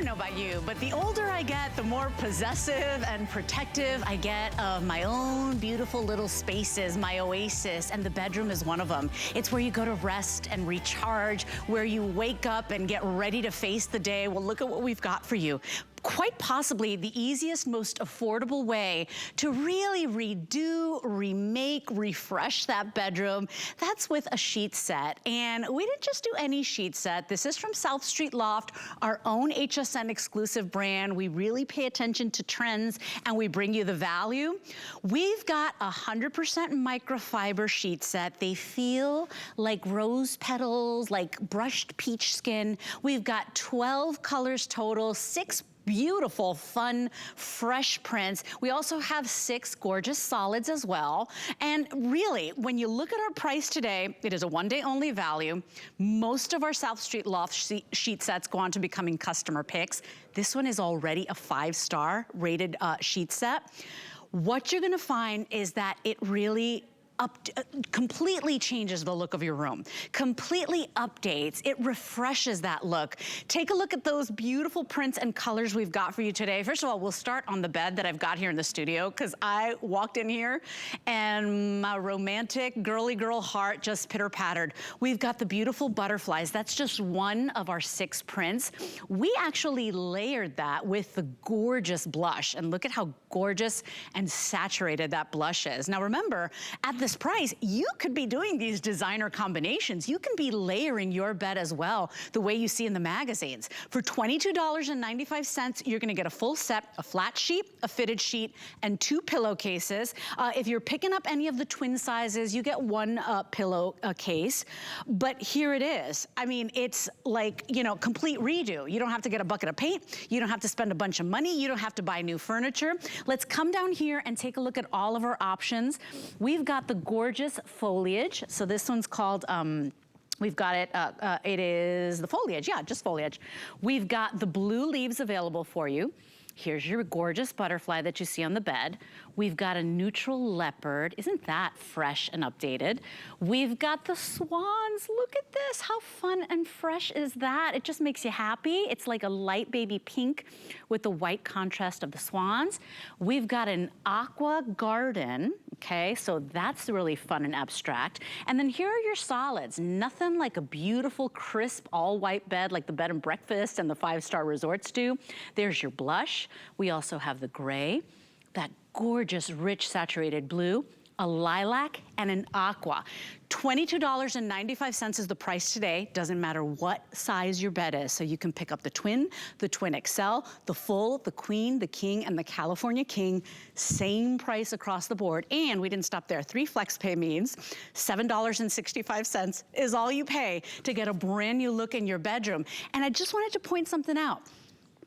don't know about you, but the older I get, the more possessive and protective I get of my own beautiful little spaces, my oasis, and the bedroom is one of them. It's where you go to rest and recharge, where you wake up and get ready to face the day. Well, look at what we've got for you. Quite possibly the easiest, most affordable way to really redo, remake, refresh that bedroom. That's with a sheet set. And we didn't just do any sheet set. This is from South Street Loft, our own HSN exclusive brand. We really pay attention to trends and we bring you the value. We've got 100% microfiber sheet set. They feel like rose petals, like brushed peach skin. We've got 12 colors total, 6 beautiful, fun, fresh prints. We also have 6 gorgeous solids as well. And really, when you look at our price today, it is a one-day only value. Most of our South Street Loft sheet sets go on to becoming customer picks. This one is already a 5-star rated sheet set. What you're gonna find is that it really completely changes the look of your room, completely updates, it refreshes that look. Take a look at those beautiful prints and colors we've got for you today. First of all, we'll start on the bed that I've got here in the studio, because I walked in here and my romantic girly girl heart just pitter-pattered. We've got the beautiful butterflies. That's just one of our 6 prints. We actually layered that with the gorgeous blush, and look at how gorgeous and saturated that blush is. Now remember, at this price, you could be doing these designer combinations. You can be layering your bed as well, the way you see in the magazines. For $22.95, you're gonna get a full set, a flat sheet, a fitted sheet, and 2 pillowcases. If you're picking up any of the twin sizes, you get 1 pillow case. But here it is. I mean, it's like, you know, complete redo. You don't have to get a bucket of paint. You don't have to spend a bunch of money. You don't have to buy new furniture. Let's come down here and take a look at all of our options. We've got the gorgeous foliage. So this one's called, we've got it, it is the foliage, yeah, just foliage. We've got the blue leaves available for you. Here's your gorgeous butterfly that you see on the bed. We've got a neutral leopard. Isn't that fresh and updated? We've got the swans. Look at this. How fun and fresh is that? It just makes you happy. It's like a light baby pink with the white contrast of the swans. We've got an aqua garden. Okay, so that's really fun and abstract. And then here are your solids. Nothing like a beautiful, crisp, all-white bed like the bed and breakfast and the 5-star resorts do. There's your blush. We also have the gray, that gorgeous, rich, saturated blue, a lilac, and an aqua. $22.95 is the price today. Doesn't matter what size your bed is. So you can pick up the Twin XL, the Full, the Queen, the King, and the California King. Same price across the board. And we didn't stop there. 3 flex pay means $7.65 is all you pay to get a brand new look in your bedroom. And I just wanted to point something out.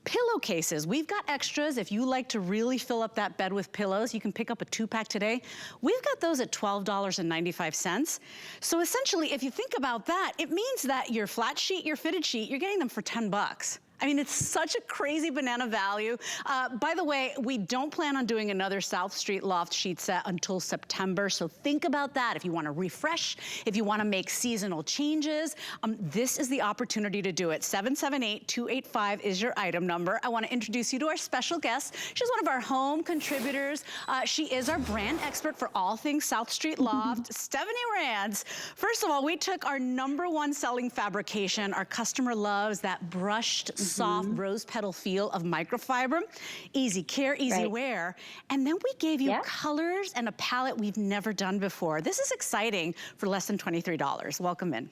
Pillowcases, we've got extras. If you like to really fill up that bed with pillows, you can pick up a 2-pack today. We've got those at $12.95. So essentially, if you think about that, it means that your flat sheet, your fitted sheet, you're getting them for 10 bucks. I mean, it's such a crazy banana value. By the way, we don't plan on doing another South Street Loft sheet set until September, so think about that. If you wanna refresh, if you wanna make seasonal changes, this is the opportunity to do it. 778-285 is your item number. I wanna introduce you to our special guest. She's one of our home contributors. She is our brand expert for all things South Street Loft, Stephanie Rance. First of all, we took our #1 selling fabrication. Our customer loves that brushed, soft rose petal feel of microfiber. Easy care, easy wear. And then we gave you colors and a palette we've never done before. This is exciting for less than $23. Welcome in.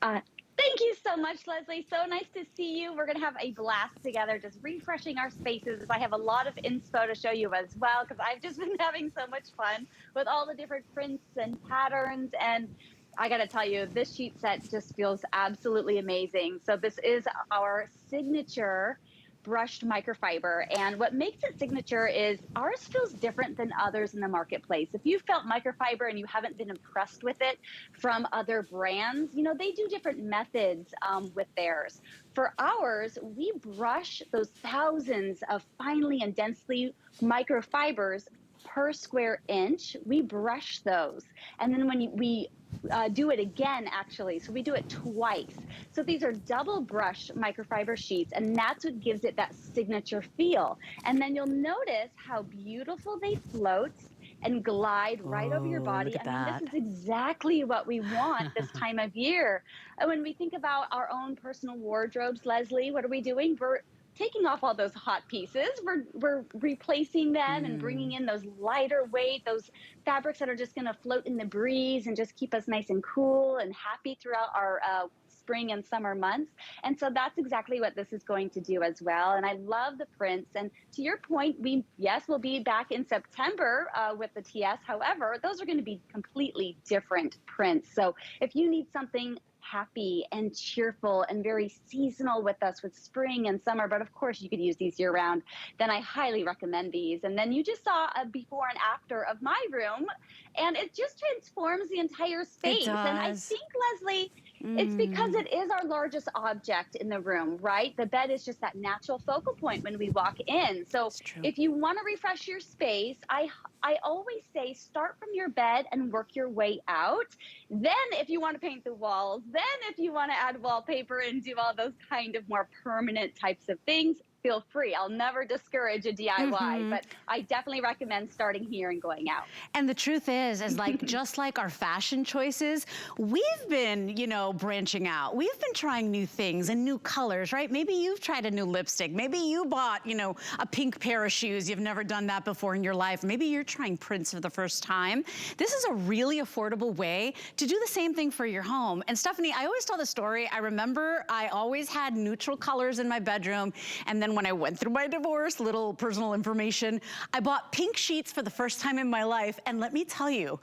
Thank you so much, Leslie. So nice to see you. We're going to have a blast together, just refreshing our spaces. I have a lot of inspo to show you as well, because I've just been having so much fun with all the different prints and patterns. And I gotta tell you, this sheet set just feels absolutely amazing. So this is our signature brushed microfiber, and what makes it signature is ours feels different than others in the marketplace. If you felt microfiber and you haven't been impressed with it from other brands, you know, they do different methods with theirs. For ours, we brush those thousands of finely and densely microfibers per square inch. We brush those, and then when we do it again, actually. So we do it twice. So these are double brush microfiber sheets, and that's what gives it that signature feel. And then you'll notice how beautiful they float and glide right over your Oh, look body. at I mean, this that. is exactly what we want this time of year. And when we think about our own personal wardrobes, Leslie, what are we doing? We're taking off all those hot pieces. We're replacing them and bringing Mm. in those lighter weight, those fabrics that are just going to float in the breeze and just keep us nice and cool and happy throughout our spring and summer months. And so that's exactly what this is going to do as well. And I love the prints. And to your point, we'll be back in September with the TS. However, those are going to be completely different prints. So if you need something happy and cheerful and very seasonal with us with spring and summer, but of course you could use these year round, then I highly recommend these. And then you just saw a before and after of my room, and it just transforms the entire It space. And I does. think, Leslie, it's because Mm. it is our largest object in the room, right? The bed is just that natural focal point when we walk in. So It's true. if you want to refresh your space, I always say start from your bed and work your way out. Then if you want to paint the walls, then if you want to add wallpaper and do all those kind of more permanent types of things, feel free. I'll never discourage a DIY, Hmm. but I definitely recommend starting here and going out. And the truth is like, just like our fashion choices, we've been, branching out. We've been trying new things and new colors, right? Maybe you've tried a new lipstick. Maybe you bought, a pink pair of shoes. You've never done that before in your life. Maybe you're trying prints for the first time. This is a really affordable way to do the same thing for your home. And Stephanie, I always tell the story. I remember I always had neutral colors in my bedroom. And then when I went through my divorce, little personal information, I bought pink sheets for the first time in my life. And let me tell you,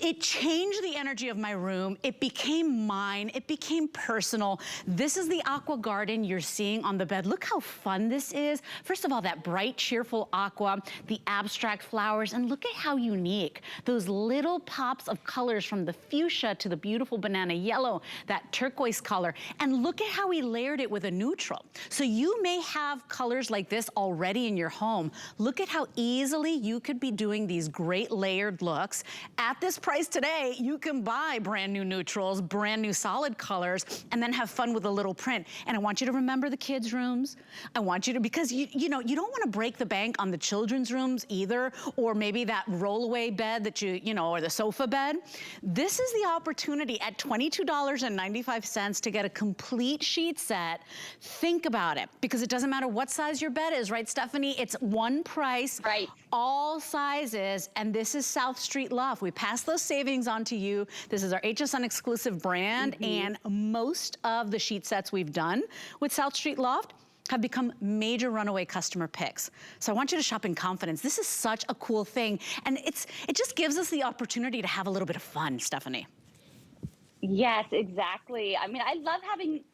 it changed the energy of my room. It became mine. It became personal. This is the aqua garden you're seeing on the bed. Look how fun this is. First of all, that bright, cheerful aqua, the abstract flowers, and look at how unique. Those little pops of colors from the fuchsia to the beautiful banana yellow, that turquoise color. And look at how we layered it with a neutral. So you may have colors like this already in your home. Look at how easily you could be doing these great layered looks. At this price today, you can buy brand new neutrals, brand new solid colors, and then have fun with a little print. And I want you to remember the kids' rooms. I want you to, because you don't want to break the bank on the children's rooms either, or maybe that rollaway bed that or the sofa bed. This is the opportunity at $22.95 to get a complete sheet set. Think about it, because it doesn't matter what size your bed is, right, Stephanie? It's one price, Right. all sizes, and this is South Street Loft. We pass those savings on to you. This is our HSN exclusive brand, and most of the sheet sets we've done with South Street Loft have become major runaway customer picks. So I want you to shop in confidence. This is such a cool thing, and it just gives us the opportunity to have a little bit of fun, Stephanie. Yes, exactly. I mean, I love having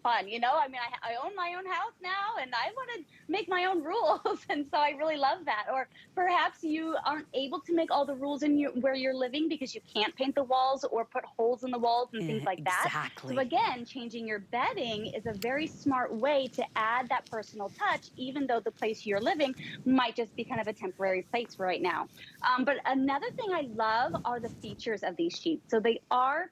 fun, I mean, I own my own house now, and I want to make my own rules. And so I really love that. Or perhaps you aren't able to make all the rules in where you're living because you can't paint the walls or put holes in the walls and things like that. Exactly. So again, changing your bedding is a very smart way to add that personal touch, even though the place you're living might just be kind of a temporary place for right now. But another thing I love are the features of these sheets. So they are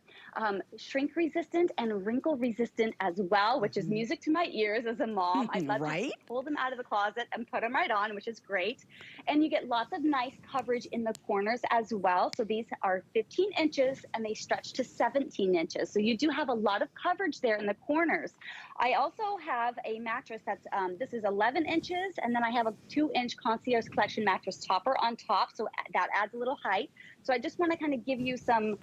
shrink resistant and wrinkle resistant as well, which is music to my ears as a mom. I love to Right? just pull them out of the closet and put them right on, which is great. And you get lots of nice coverage in the corners as well. So these are 15 inches and they stretch to 17 inches. So you do have a lot of coverage there in the corners. I also have a mattress that's, this is 11 inches, and then I have a 2-inch Concierge Collection mattress topper on top, so that adds a little height. So I just want to kind of give you some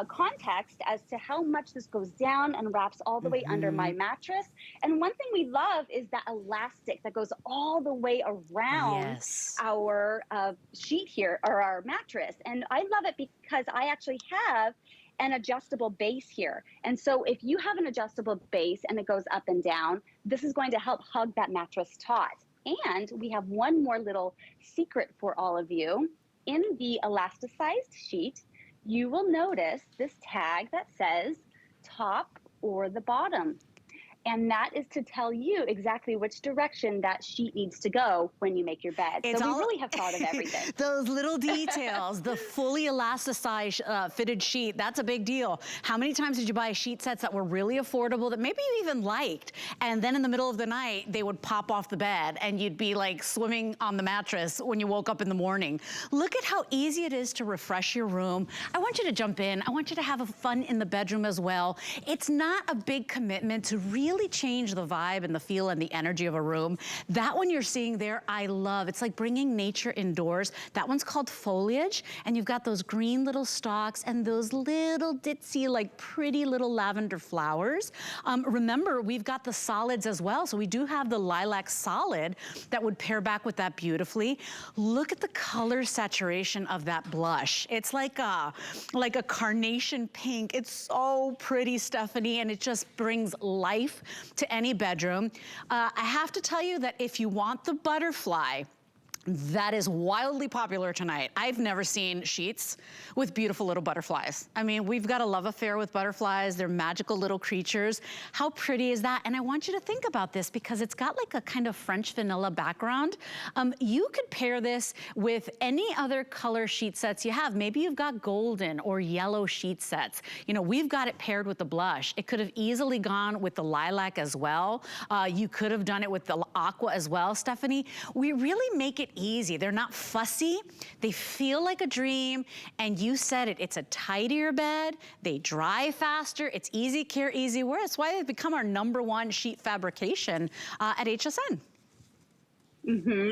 context as to how much this goes down and wraps all the way under my mattress. And one thing we love is that elastic that goes all the way around our sheet here, or our mattress. And I love it because I actually have an adjustable base here. And so if you have an adjustable base and it goes up and down, this is going to help hug that mattress taut. And we have one more little secret for all of you. In the elasticized sheet, you will notice this tag that says top or the bottom. And that is to tell you exactly which direction that sheet needs to go when you make your bed. It's so we all, really have thought of everything. Those little details, the fully elasticized fitted sheet, that's a big deal. How many times did you buy sheet sets that were really affordable that maybe you even liked, and then in the middle of the night, they would pop off the bed and you'd be like swimming on the mattress when you woke up in the morning. Look at how easy it is to refresh your room. I want you to jump in. I want you to have fun in the bedroom as well. It's not a big commitment to really change the vibe and the feel and the energy of a room. That one you're seeing there, I love. It's like bringing nature indoors. That one's called foliage, and you've got those green little stalks and those little ditzy, like pretty little lavender flowers. Remember, we've got the solids as well, so we do have the lilac solid that would pair back with that beautifully. Look at the color saturation of that blush. It's like a carnation pink. It's so pretty, Stephanie, and it just brings life to any bedroom. I have to tell you that if you want the butterfly, that is wildly popular tonight. I've never seen sheets with beautiful little butterflies. I mean, we've got a love affair with butterflies. They're magical little creatures. How pretty is that? And I want you to think about this because it's got like a kind of French vanilla background. You could pair this with any other color sheet sets you have. Maybe you've got golden or yellow sheet sets. You know, we've got it paired with the blush. It could have easily gone with the lilac as well. You could have done it with the aqua as well, Stephanie. We really make it easy. They're not fussy. They feel like a dream. And you said it, it's a tidier bed. They dry faster. It's easy care, easy wear. That's why they've become our #1 sheet fabrication at HSN.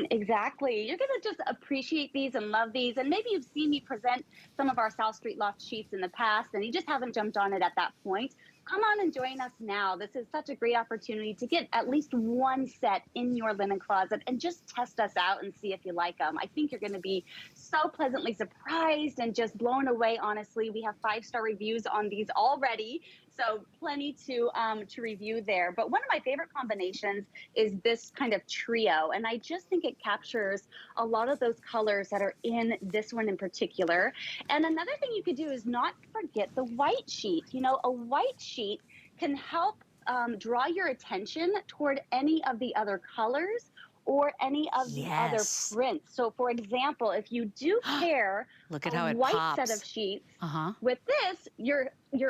Exactly. You're going to just appreciate these and love these. And maybe you've seen me present some of our South Street Loft sheets in the past and you just haven't jumped on it at that point. Come on and join us now. This is such a great opportunity to get at least one set in your linen closet and just test us out and see if you like them. I think you're going to be so pleasantly surprised and just blown away, honestly. We have 5-star reviews on these already, so plenty to review there. But one of my favorite combinations is this kind of trio, and I just think it captures a lot of those colors that are in this one in particular. And another thing you could do is not forget the white sheet. You know, a white sheet can help draw your attention toward any of the other colors or any of the other prints. So for example, if you do pair Look at how a it white pops. set of sheets with this, your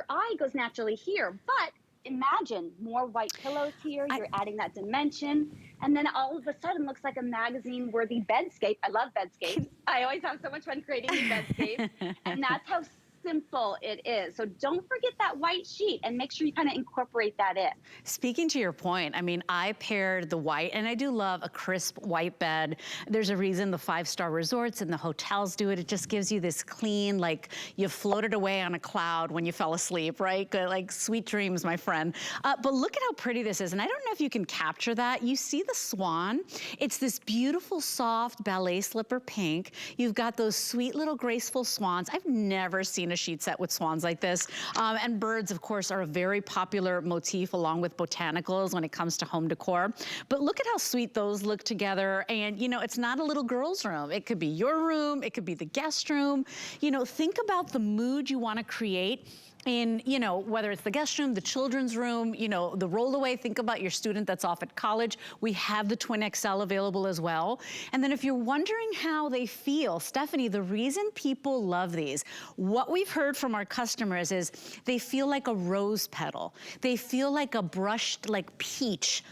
eye goes naturally here. But imagine more white pillows here. You're adding that dimension. And then all of a sudden looks like a magazine-worthy bedscape. I love bedscapes. I always have so much fun creating new bedscapes. And that's how simple it is. So don't forget that white sheet and make sure you kind of incorporate that in. Speaking to your point, I mean, I paired the white, and I do love a crisp white bed. There's a reason the 5-star resorts and the hotels do it. It just gives you this clean, like you floated away on a cloud when you fell asleep, right? Good, like sweet dreams, my friend. But look at how pretty this is. And I don't know if you can capture that. You see the swan. It's this beautiful, soft ballet slipper pink. You've got those sweet little graceful swans. I've never seen a sheet set with swans like this. And birds, of course, are a very popular motif along with botanicals when it comes to home decor. But look at how sweet those look together. And, you know, it's not a little girl's room. It could be your room. It could be the guest room. You know, think about the mood you want to create in, you know, whether it's the guest room, the children's room, you know, the rollaway. Think about your student that's off at college. We have the Twin XL available as well. And then if you're wondering how they feel, Stephanie, the reason people love these, what we've heard from our customers is they feel like a rose petal. They feel like a brushed, like peach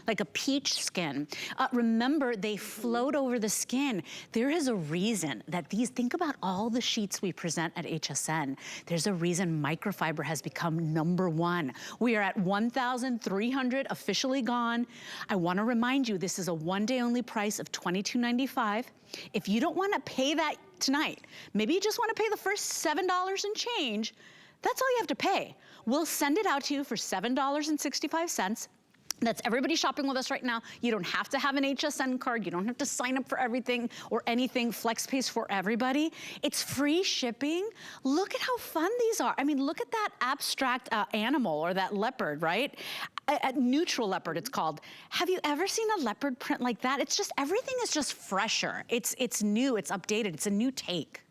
skin. Remember, they float over the skin. There is a reason that these, think about all the sheets we present at HSN. There's a reason microfiber has become #1. We are at 1,300 officially gone. I want to remind you, this is a one-day only price of $22.95. If you don't want to pay that tonight, maybe you just want to pay the first $7 and change, that's all you have to pay. We'll send it out to you for $7.65. That's everybody shopping with us right now. You don't have to have an HSN card. You don't have to sign up for everything or anything. FlexPay's for everybody. It's free shipping. Look at how fun these are. I mean, look at that abstract animal or that leopard, right? A neutral leopard, it's called. Have you ever seen a leopard print like that? It's just, everything is just fresher. It's new, it's updated, it's a new take.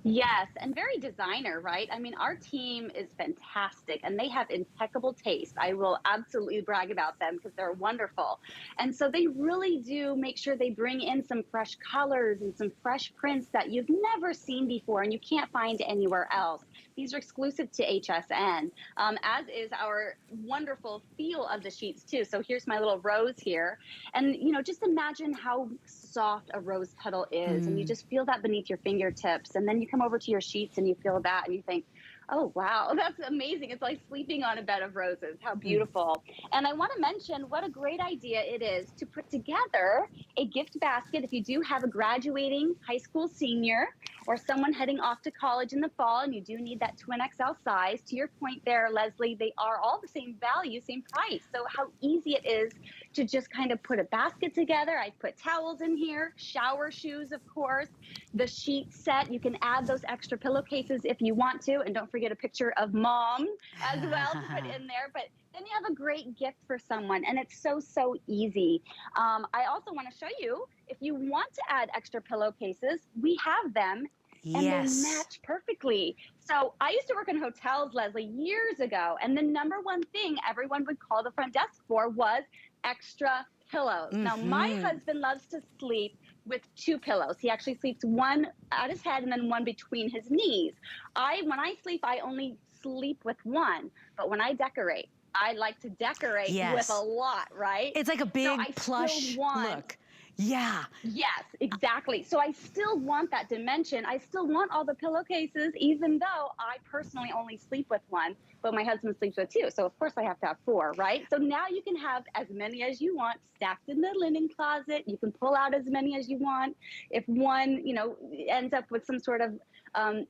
Yes, and very designer, right? I mean, our team is fantastic and they have impeccable taste. I will absolutely brag about them because they're wonderful. And so they really do make sure they bring in some fresh colors and some fresh prints that you've never seen before and you can't find anywhere else. These are exclusive to HSN, as is our wonderful feel of the sheets too. So here's my little rose here. And, you know, just imagine how soft a rose petal is. And you just feel that beneath your fingertips. And then you come over to your sheets and you feel that and you think, oh, wow, that's amazing. It's like sleeping on a bed of roses. How beautiful. And I want to mention what a great idea it is to put together a gift basket if you do have a graduating high school senior or someone heading off to college in the fall and you do need that twin XL size. To your point there, Leslie, they are all the same value, same price. So how easy it is to just kind of put a basket together. I put towels in here, shower shoes, of course, the sheet set. You can add those extra pillowcases if you want to. And don't forget a picture of mom as well to put in there. But then you have a great gift for someone. And it's so, so easy. I also want to show you, if you want to add extra pillowcases, we have them. And they match perfectly. So I used to work in hotels, Leslie, years ago. And the number one thing everyone would call the front desk for was extra pillows. Now, my husband loves to sleep with 2 pillows. He actually sleeps one at his head and then one between his knees. When I sleep, I only sleep with one. But when I decorate, I like to decorate with a lot, right? It's like a big plush look. Yeah. Yes, exactly. So I still want that dimension. I still want all the pillowcases, even though I personally only sleep with one, but my husband sleeps with 2. So of course I have to have 4, right? So now you can have as many as you want stacked in the linen closet. You can pull out as many as you want. If one, you know, ends up with some sort of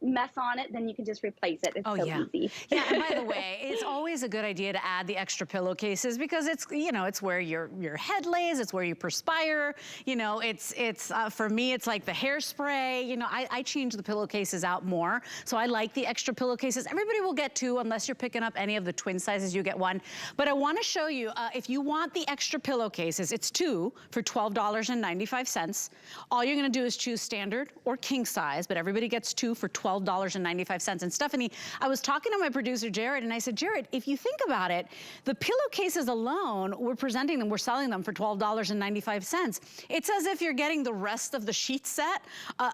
mess on it, then you can just replace it. It's so easy. Yeah, and by the way, it's always a good idea to add the extra pillowcases because it's, you know, it's where your head lays, it's where you perspire, you know, it's for me, it's like the hairspray, you know, I change the pillowcases out more. So I like the extra pillowcases. Everybody will get 2 unless you're picking up any of the twin sizes, you get 1. But I wanna show you, if you want the extra pillowcases, it's 2 for $12.95. All you're gonna do is choose standard or king size, but everybody gets 2 for $12.95. And Stephanie, I was talking to my producer, Jared, and I said, Jared, if you think about it, the pillowcases alone, we're selling them for $12.95. It's as if you're getting the rest of the sheet set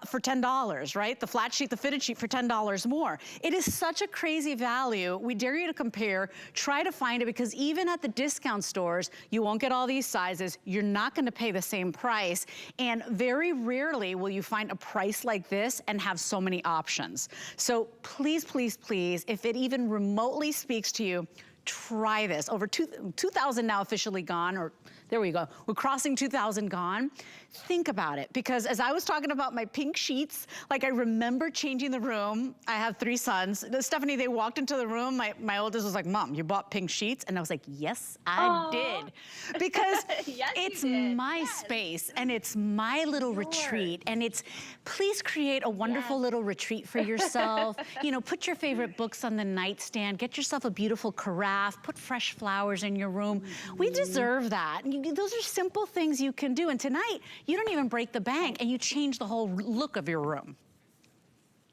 for $10, right? The flat sheet, the fitted sheet for $10 more. It is such a crazy value. We dare you to compare, try to find it, because even at the discount stores, you won't get all these sizes. You're not gonna pay the same price. And very rarely will you find a price like this and have so many options. So please, please, please, if it even remotely speaks to you, try this. Over 2,000 now officially gone, or there we go. We're crossing 2,000 gone. Think about it, because as I was talking about my pink sheets, like I remember changing the room. I have 3 sons. Stephanie, they walked into the room. My oldest was like, Mom, you bought pink sheets? And I was like, yes, I did. Because it's my space and it's my little retreat. And it's, please create a wonderful little retreat for yourself. You know, put your favorite books on the nightstand. Get yourself a beautiful carafe. Put fresh flowers in your room. We deserve that. Those are simple things you can do. And tonight, you don't even break the bank and you change the whole look of your room.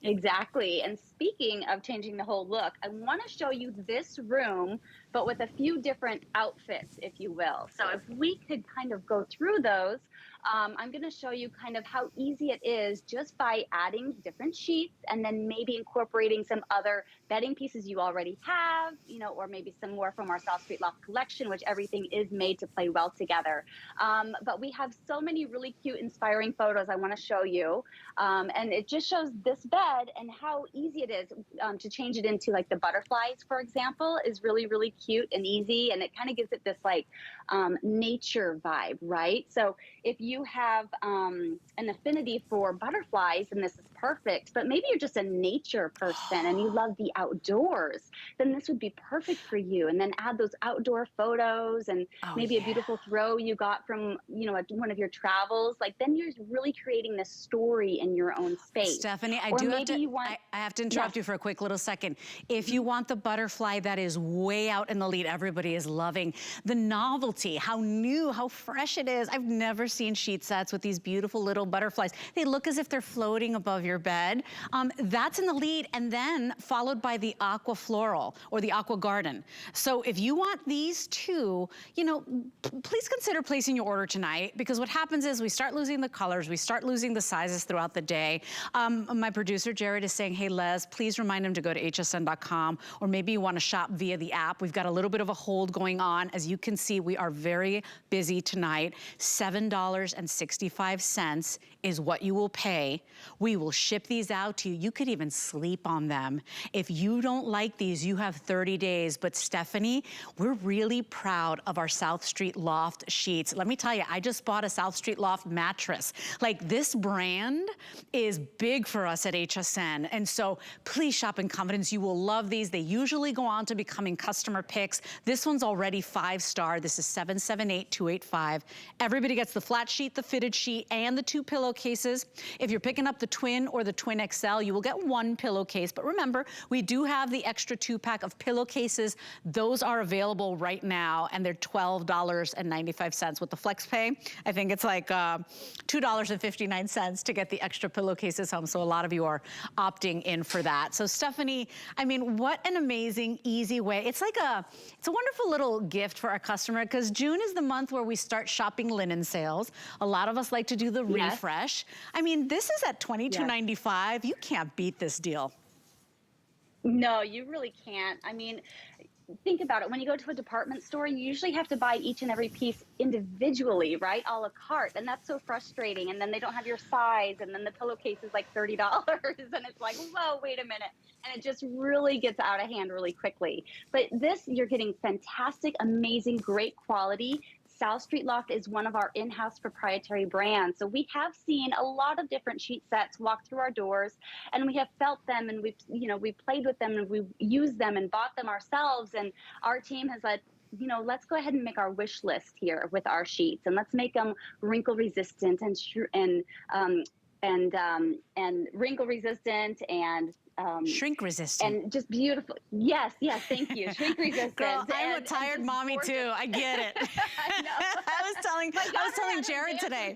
Exactly. And speaking of changing the whole look, I want to show you this room, but with a few different outfits, if you will. So if we could kind of go through those, I'm going to show you kind of how easy it is just by adding different sheets and then maybe incorporating some other bedding pieces you already have, you know, or maybe some more from our South Street Loft collection, which everything is made to play well together. But we have so many really cute, inspiring photos I want to show you. And it just shows this bed and how easy it is to change it into like the butterflies, for example, is really, really cute and easy. And it kind of gives it this like nature vibe, right? So if you have an affinity for butterflies, and this is perfect, but maybe you're just a nature person and you love the outdoors, then this would be perfect for you. And then add those outdoor photos and maybe a beautiful throw you got from, you know, one of your travels. Like then you're really creating this story in your own space. Stephanie, I have to interrupt you for a quick little second. If you want the butterfly that is way out in the lead, everybody is loving the novelty, how new, how fresh it is. I've never seen sheet sets with these beautiful little butterflies. They look as if they're floating above your your bed. That's in the lead, and then followed by the Aqua Floral or the Aqua Garden. So if you want these two, you know, please consider placing your order tonight, because what happens is we start losing the colors, we start losing the sizes throughout the day. My producer Jared is saying, hey Les, please remind him to go to hsn.com, or maybe you want to shop via the app. We've got a little bit of a hold going on. As you can see, we are very busy tonight. $7.65 is what you will pay. We will ship these out to you. You could even sleep on them. If you don't like these, you have 30 days. But Stephanie, we're really proud of our South Street Loft sheets. Let me tell you, I just bought a South Street Loft mattress. Like, this brand is big for us at HSN. And so please shop in confidence. You will love these. They usually go on to becoming customer picks. This one's already 5-star. This is 778285. Everybody gets the flat sheet, the fitted sheet, and the 2 pillowcases. If you're picking up the twin or the twin XL, you will get 1 pillowcase. But remember, we do have the extra 2-pack of pillowcases. Those are available right now, and they're $12.95 with the flex pay. I think it's like $2.59 to get the extra pillowcases home. So a lot of you are opting in for that. So Stephanie, I mean, what an amazing, easy way. It's like it's a wonderful little gift for our customer, because June is the month where we start shopping linen sales. A lot of us like to do the refresh. I mean, this is at $22.95. You can't beat this deal. No, you really can't. I mean, think about it. When you go to a department store, you usually have to buy each and every piece individually, right? A la carte. And that's so frustrating. And then they don't have your size. And then the pillowcase is like $30. And it's like, whoa, wait a minute. And it just really gets out of hand really quickly. But this, you're getting fantastic, amazing, great quality. South Street Loft is one of our in-house proprietary brands. So we have seen a lot of different sheet sets walk through our doors, and we have felt them, and we've played with them, and we've used them and bought them ourselves. And our team has said, let's go ahead and make our wish list here with our sheets, and let's make them wrinkle resistant and wrinkle resistant and shrink resistant and just beautiful. Yes, thank you. Shrink resistant. Girl, I'm a tired mommy too. I get it. I was telling Jared today.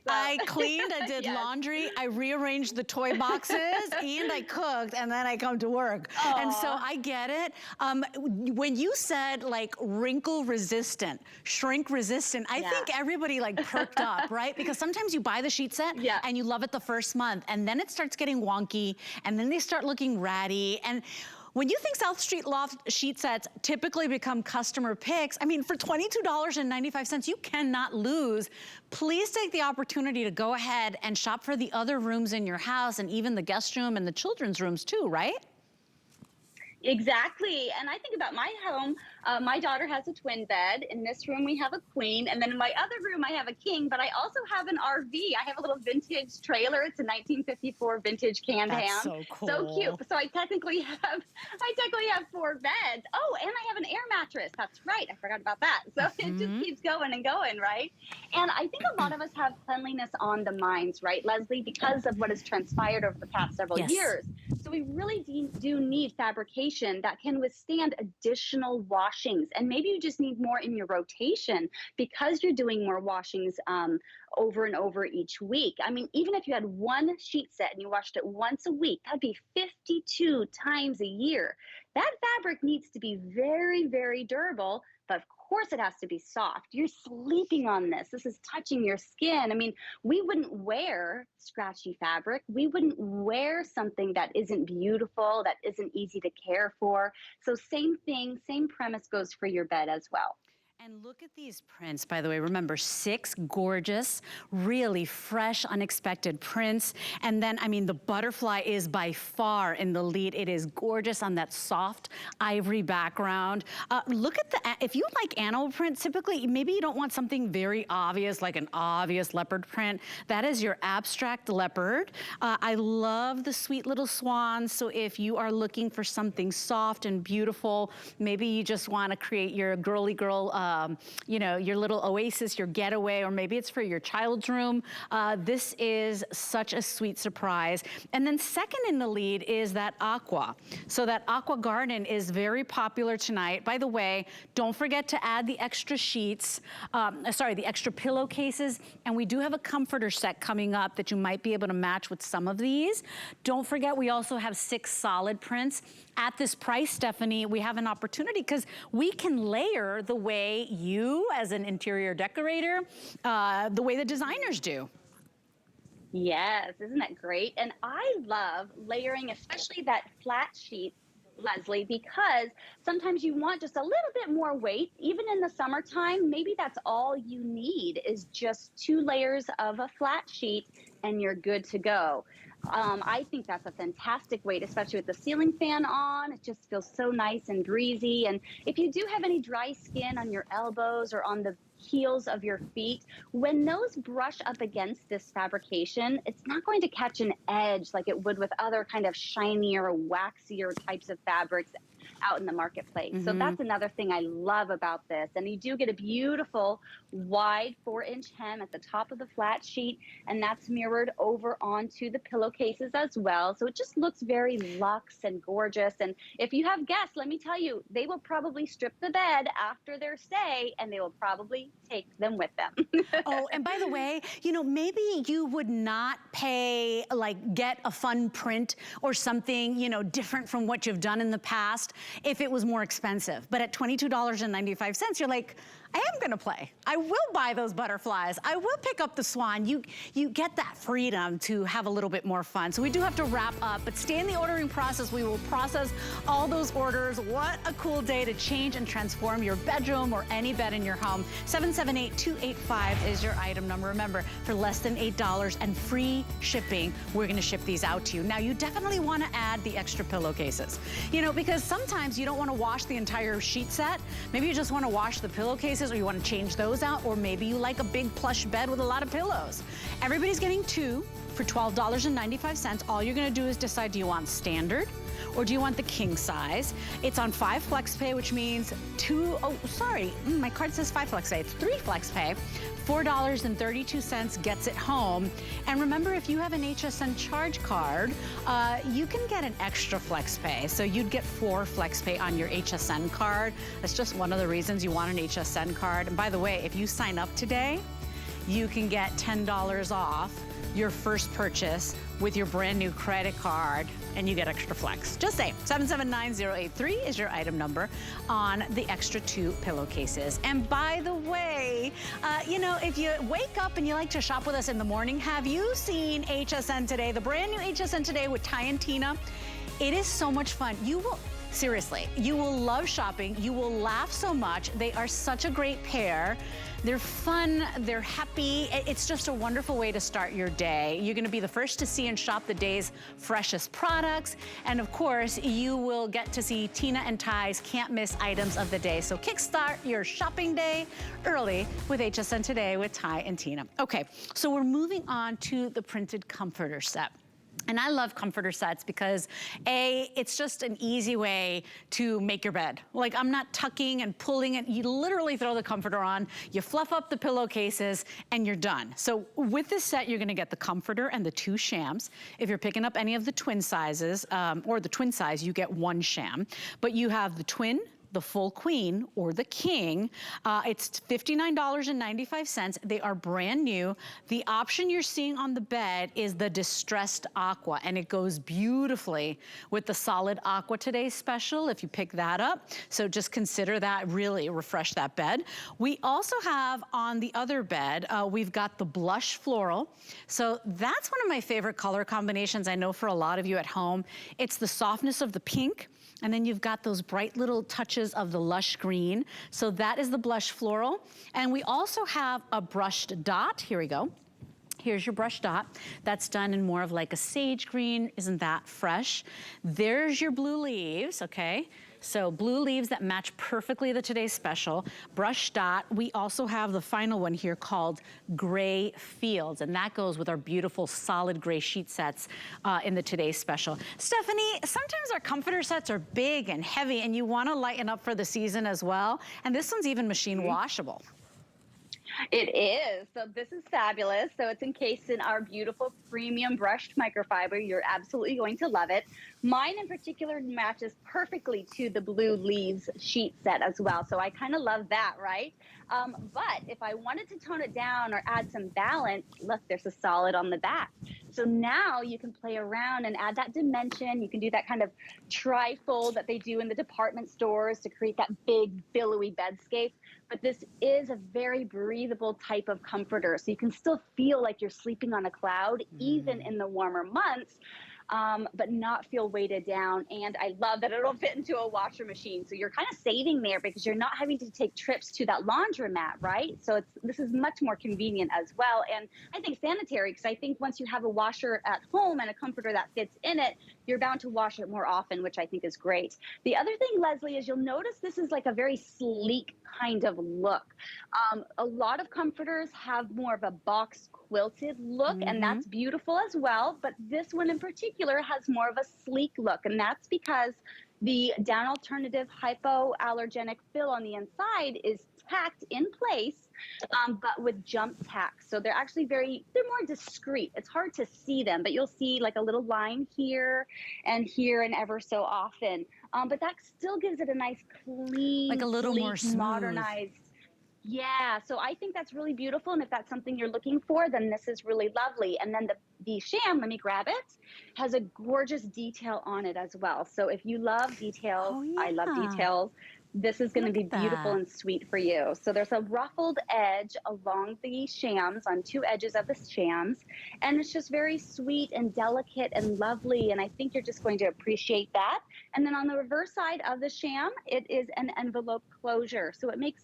I cleaned, I did laundry, I rearranged the toy boxes, and I cooked, and then I come to work. Aww. And so I get it. When you said like wrinkle resistant, shrink resistant, I think everybody like perked up, right? Because sometimes you buy the sheet set and you love it the first month, and then it starts getting wonky, and then they start looking ratty. And when you think South Street Loft sheet sets typically become customer picks, I mean, for $22.95, you cannot lose. Please take the opportunity to go ahead and shop for the other rooms in your house, and even the guest room and the children's rooms too, right? Exactly. And I think about my home. My daughter has a twin bed. In this room, we have a queen. And then in my other room, I have a king. But I also have an RV. I have a little vintage trailer. It's a 1954 vintage Can-Am. That's so cool. So cute. So I technically have 4 beds. Oh, and I have an air mattress. That's right. I forgot about that. So it just keeps going and going, right? And I think a lot of us have cleanliness on the minds, right, Leslie, because of what has transpired over the past several years. So we really do need fabrication that can withstand additional washings. And maybe you just need more in your rotation because you're doing more washings over and over each week. I mean, even if you had one sheet set and you washed it once a week, that'd be 52 times a year. That fabric needs to be very, very durable, but of course it has to be soft. You're sleeping on this. This is touching your skin. I mean, we wouldn't wear scratchy fabric. We wouldn't wear something that isn't beautiful, that isn't easy to care for. So same thing, same premise goes for your bed as well. And look at these prints, by the way. Remember, 6 gorgeous, really fresh, unexpected prints. And then, I mean, the butterfly is by far in the lead. It is gorgeous on that soft ivory background. Look at if you like animal print, typically, maybe you don't want something very obvious, like an obvious leopard print. That is your abstract leopard. I love the sweet little swans. So if you are looking for something soft and beautiful, maybe you just want to create your girly girl you know, your little oasis, your getaway, or maybe it's for your child's room. This is such a sweet surprise. And then second in the lead is that aqua. So that aqua garden is very popular tonight. By the way, don't forget to add the extra sheets, the extra pillowcases, and we do have a comforter set coming up that you might be able to match with some of these. Don't forget, we also have 6 solid prints. At this price, Stephanie, we have an opportunity because we can layer the way you, as an interior decorator, the way the designers do. Yes, isn't that great? And I love layering, especially that flat sheet, Leslie, because sometimes you want just a little bit more weight. Even in the summertime, maybe that's all you need is just 2 layers of a flat sheet and you're good to go. I think that's a fantastic weight, especially with the ceiling fan on. It just feels so nice and breezy. And if you do have any dry skin on your elbows or on the heels of your feet, when those brush up against this fabrication, it's not going to catch an edge like it would with other kind of shinier, waxier types of fabrics out in the marketplace. So that's another thing I love about this. And you do get a beautiful wide 4-inch hem at the top of the flat sheet, and that's mirrored over onto the pillowcases as well. So it just looks very luxe and gorgeous. And if you have guests, let me tell you, they will probably strip the bed after their stay, and they will probably take them with them. Oh, and by the way, you know, maybe you would not pay, like get a fun print or something, you know, different from what you've done in the past if it was more expensive. But at $22.95, you're like, I am gonna play. I will buy those butterflies. I will pick up the swan. You get that freedom to have a little bit more fun. So we do have to wrap up, but stay in the ordering process. We will process all those orders. What a cool day to change and transform your bedroom or any bed in your home. 778-285 is your item number. Remember, for less than $8 and free shipping, we're gonna ship these out to you. Now, you definitely wanna add the extra pillowcases. You know, because sometimes you don't wanna wash the entire sheet set. Maybe you just wanna wash the pillowcases, or you want to change those out, or maybe you like a big plush bed with a lot of pillows. Everybody's getting 2 for $12.95. All you're going to do is decide, do you want standard or do you want the king size? It's on 5 flex pay, which means my card says 5 flex pay. It's 3 flex pay. $4.32 gets it home. And remember, if you have an HSN charge card, you can get an extra flex pay. So you'd get 4 flex pay on your HSN card. That's just one of the reasons you want an HSN card. And by the way, if you sign up today, you can get $10 off your first purchase with your brand new credit card, and you get extra flex. Just say 779083 is your item number on the extra 2 pillowcases. And by the way, you know, if you wake up and you like to shop with us in the morning, have you seen HSN Today, the brand new HSN Today with Ty and Tina? It is so much fun. You will, seriously, you will love shopping. You will laugh so much. They are such a great pair. They're fun, they're happy. It's just a wonderful way to start your day. You're gonna be the first to see and shop the day's freshest products. And of course, you will get to see Tina and Ty's can't miss items of the day. So kickstart your shopping day early with HSN Today with Ty and Tina. Okay, so we're moving on to the printed comforter set. And I love comforter sets because it's just an easy way to make your bed. Like, I'm not tucking and pulling it. You literally throw the comforter on, you fluff up the pillowcases, and you're done. So with this set, you're gonna get the comforter and the 2 shams. If you're picking up any of the twin sizes, or the twin size, you get 1 sham. But you have the twin, the full queen, or the king. It's $59.95. They are brand new. The option you're seeing on the bed is the distressed aqua, and it goes beautifully with the solid aqua today special if you pick that up. So just consider that, really refresh that bed. We also have on the other bed, we've got the blush floral. So that's one of my favorite color combinations, I know, for a lot of you at home. It's the softness of the pink, and then you've got those bright little touches of the lush green. So that is the blush floral. And we also have a brushed dot. Here we go. Here's your brush dot. That's done in more of like a sage green. Isn't that fresh? There's your blue leaves, okay? So blue leaves that match perfectly the Today's Special. Brush Dot. We also have the final one here called Gray Fields, and that goes with our beautiful solid gray sheet sets in the Today's Special. Stephanie, sometimes our comforter sets are big and heavy, and you want to lighten up for the season as well. And this one's even machine washable. It is. So this is fabulous. So it's encased in our beautiful premium brushed microfiber. You're absolutely going to love it. Mine in particular matches perfectly to the blue leaves sheet set as well. So I kind of love that, right? But if I wanted to tone it down or add some balance, look, there's a solid on the back. So now you can play around and add that dimension. You can do that kind of tri-fold that they do in the department stores to create that big billowy bedscape. But this is a very breathable type of comforter. So you can still feel like you're sleeping on a cloud, even in the warmer months. But not feel weighted down. And I love that it'll fit into a washer machine. So you're kind of saving there because you're not having to take trips to that laundromat, right? So this is much more convenient as well. And I think sanitary, because I think once you have a washer at home and a comforter that fits in it, you're bound to wash it more often, which I think is great. The other thing, Leslie, is you'll notice this is like a very sleek kind of look. A lot of comforters have more of a box quilted look, and that's beautiful as well. But this one in particular has more of a sleek look, and that's because the down alternative hypoallergenic fill on the inside is tacked in place, but with jump tack. So they're actually they're more discreet. It's hard to see them, but you'll see like a little line here and ever so often. But that still gives it a nice clean, Like a little sleek, more smooth. modernized. Yeah, so I think that's really beautiful. And if that's something you're looking for, then this is really lovely. And then the sham, let me grab it, has a gorgeous detail on it as well. So if you love details, I love details, this is going to be beautiful and sweet for you. So there's a ruffled edge along the shams, on two edges of the shams. And it's just very sweet and delicate and lovely. And I think you're just going to appreciate that. And then on the reverse side of the sham, it is an envelope closure. So it makes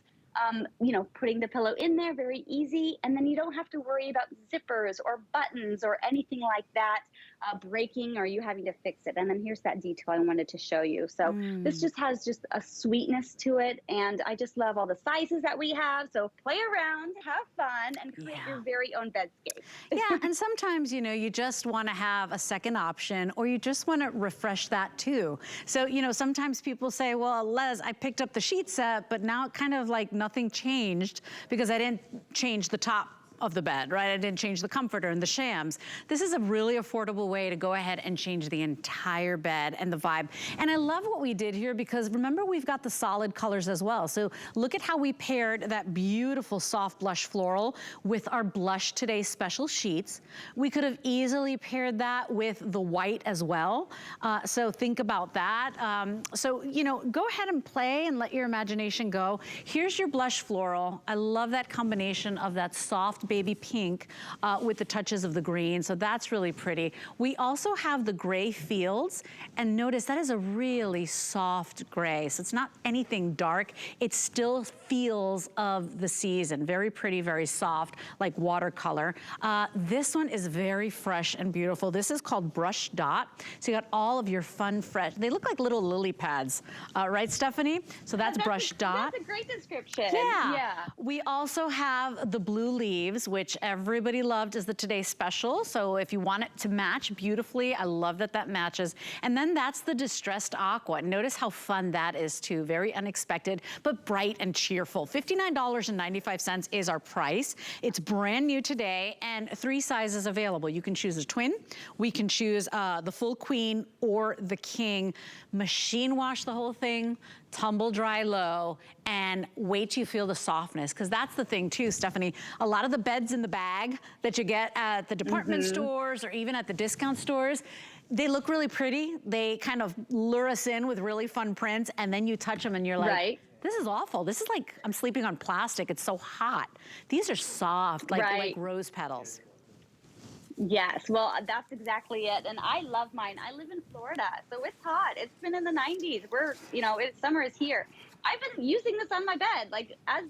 you know, putting the pillow in there very easy, and then you don't have to worry about zippers or buttons or anything like that breaking or you having to fix it. And then here's that detail I wanted to show you. So this just has just a sweetness to it, and I just love all the sizes that we have. So play around, have fun, and create your very own bedscape. Yeah, and sometimes, you know, you just want to have a second option, or you just want to refresh that too. So, you know, sometimes people say, well, Les, I picked up the sheet set, but now it kind of like nothing changed because I didn't change the top of the bed, right? I didn't change the comforter and the shams. This is a really affordable way to go ahead and change the entire bed and the vibe. And I love what we did here because remember, we've got the solid colors as well. So look at how we paired that beautiful soft blush floral with our blush Today's Special sheets. We could have easily paired that with the white as well. So think about that. So, you know, go ahead and play and let your imagination go. Here's your blush floral. I love that combination of that soft baby pink with the touches of the green. So that's really pretty. We also have the gray fields, and notice that is a really soft gray. So it's not anything dark. It still feels of the season. Very pretty, very soft, like watercolor. This one is very fresh and beautiful. This is called Brush Dot. So you got all of your fun, fresh, they look like little lily pads, right, Stephanie? So that's Brush Dot. That's a great description. Yeah. We also have the blue leaves, which everybody loved as the Today's Special. So if you want it to match beautifully, I love that that matches. And then that's the Distressed Aqua. Notice how fun that is too. Very unexpected, but bright and cheerful. $59.95 is our price. It's brand new today, and 3 sizes available. You can choose a twin. We can choose the full queen or the king. Machine wash the whole thing, tumble dry low, and wait till you feel the softness, because that's the thing too, Stephanie. A lot of the beds in the bag that you get at the department stores or even at the discount stores, they look really pretty. They kind of lure us in with really fun prints, and then you touch them and you're like, this is awful. This is like I'm sleeping on plastic. It's so hot. These are soft, like rose petals. Yes, well, that's exactly it. And I love mine. I live in Florida, so it's hot. It's been in the 90s. We're, you know, summer is here. I've been using this on my bed, like as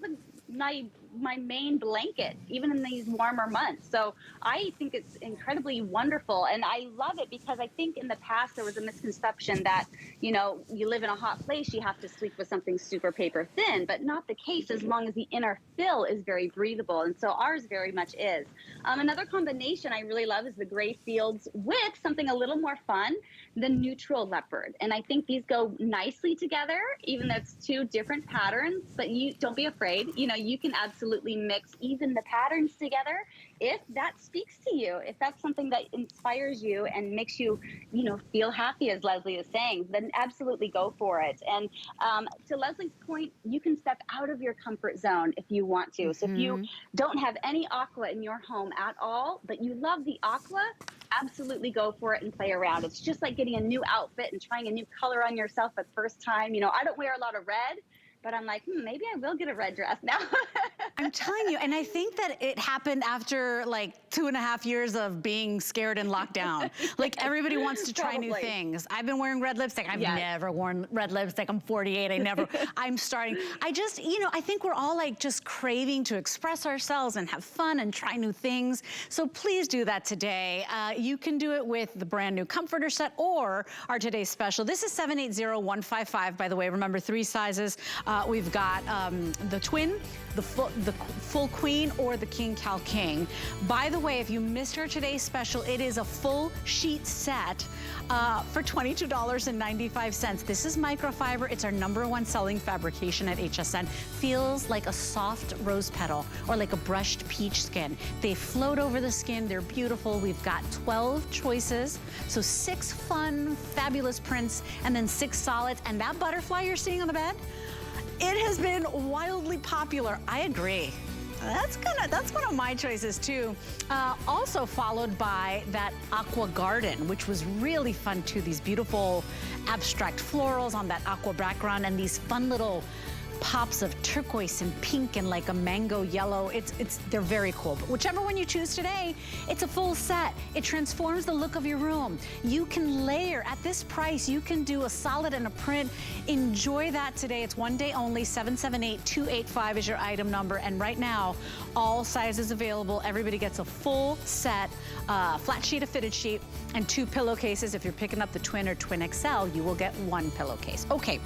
my my main blanket, even in these warmer months. So I think it's incredibly wonderful. And I love it because I think in the past there was a misconception that, you know, you live in a hot place, you have to sleep with something super paper thin, but not the case as long as the inner fill is very breathable. And so ours very much is. Another combination I really love is the gray fields with something a little more fun, the neutral leopard. And I think these go nicely together, even though it's two different patterns, but you don't be afraid. You know, you can absolutely mix even the patterns together if that speaks to you, if that's something that inspires you and makes you, you know, feel happy, as Leslie is saying, then absolutely go for it. And to Leslie's point, you can step out of your comfort zone if you want to. So if you don't have any aqua in your home at all, but you love the aqua, absolutely go for it and play around. It's just like getting a new outfit and trying a new color on yourself for the first time. You know, I don't wear a lot of red, but I'm like, maybe I will get a red dress now. I'm telling you, and I think that it happened after like 2.5 years of being scared and locked down. Like everybody wants to try new things. I've been wearing red lipstick. I've never worn red lipstick. I'm 48. I'm starting. I just, you know, I think we're all like just craving to express ourselves and have fun and try new things. So please do that today. You can do it with the brand new comforter set or our today's special. This is 780155, by the way. Remember, 3 sizes. We've got the twin, the full queen, or the king cal king. By the way, if you missed our today's special, it is a full sheet set for $22.95. This is microfiber. It's our #1 selling fabrication at HSN. Feels like a soft rose petal or like a brushed peach skin. They float over the skin. They're beautiful. We've got 12 choices. So 6 fun, fabulous prints, and then 6 solids. And that butterfly you're seeing on the bed, it has been wildly popular. I agree. That's one of my choices too. Also followed by that Aqua Garden, which was really fun too. These beautiful abstract florals on that aqua background and these fun little pops of turquoise and pink and like a mango yellow. They're very cool. But whichever one you choose today, it's a full set. It transforms the look of your room. You can layer at this price. You can do a solid and a print. Enjoy that today. It's one day only. 778285 is your item number. And right now, all sizes available. Everybody gets a full set, flat sheet, a fitted sheet, and 2 pillowcases. If you're picking up the twin or twin XL, you will get 1 pillowcase. Okay.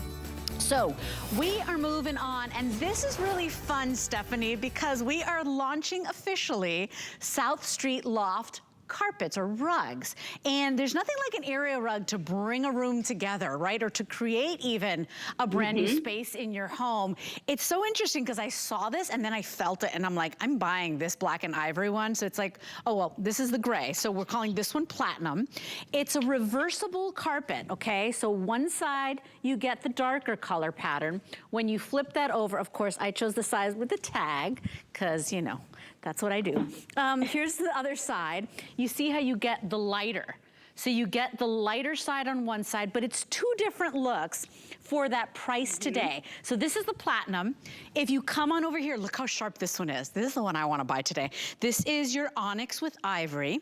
So we are moving on, and this is really fun, Stephanie, because we are launching officially South Street Loft carpets or rugs. And there's nothing like an area rug to bring a room together, right? Or to create even a brand new space in your home. It's so interesting because I saw this and then I felt it and I'm like, I'm buying this black and ivory one. So it's like, oh, well, this is the gray. So we're calling this one platinum. It's a reversible carpet, okay? So one side, you get the darker color pattern. When you flip that over, of course, I chose the size with the tag because, you know, that's what I do. Here's the other side. You see how you get the lighter. So you get the lighter side on one side, but it's 2 different looks for that price today. So this is the platinum. If you come on over here, look how sharp this one is. This is the one I wanna buy today. This is your onyx with ivory.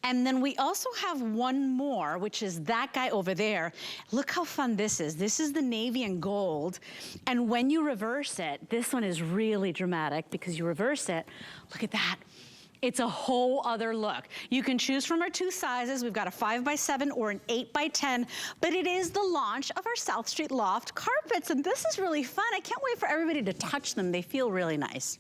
And then we also have one more, which is that guy over there. Look how fun this is. This is the navy and gold. And when you reverse it, this one is really dramatic because you reverse it. Look at that. It's a whole other look. You can choose from our 2 sizes. We've got a 5x7 or an 8x10, but it is the launch of our South Street Loft carpets. And this is really fun. I can't wait for everybody to touch them. They feel really nice.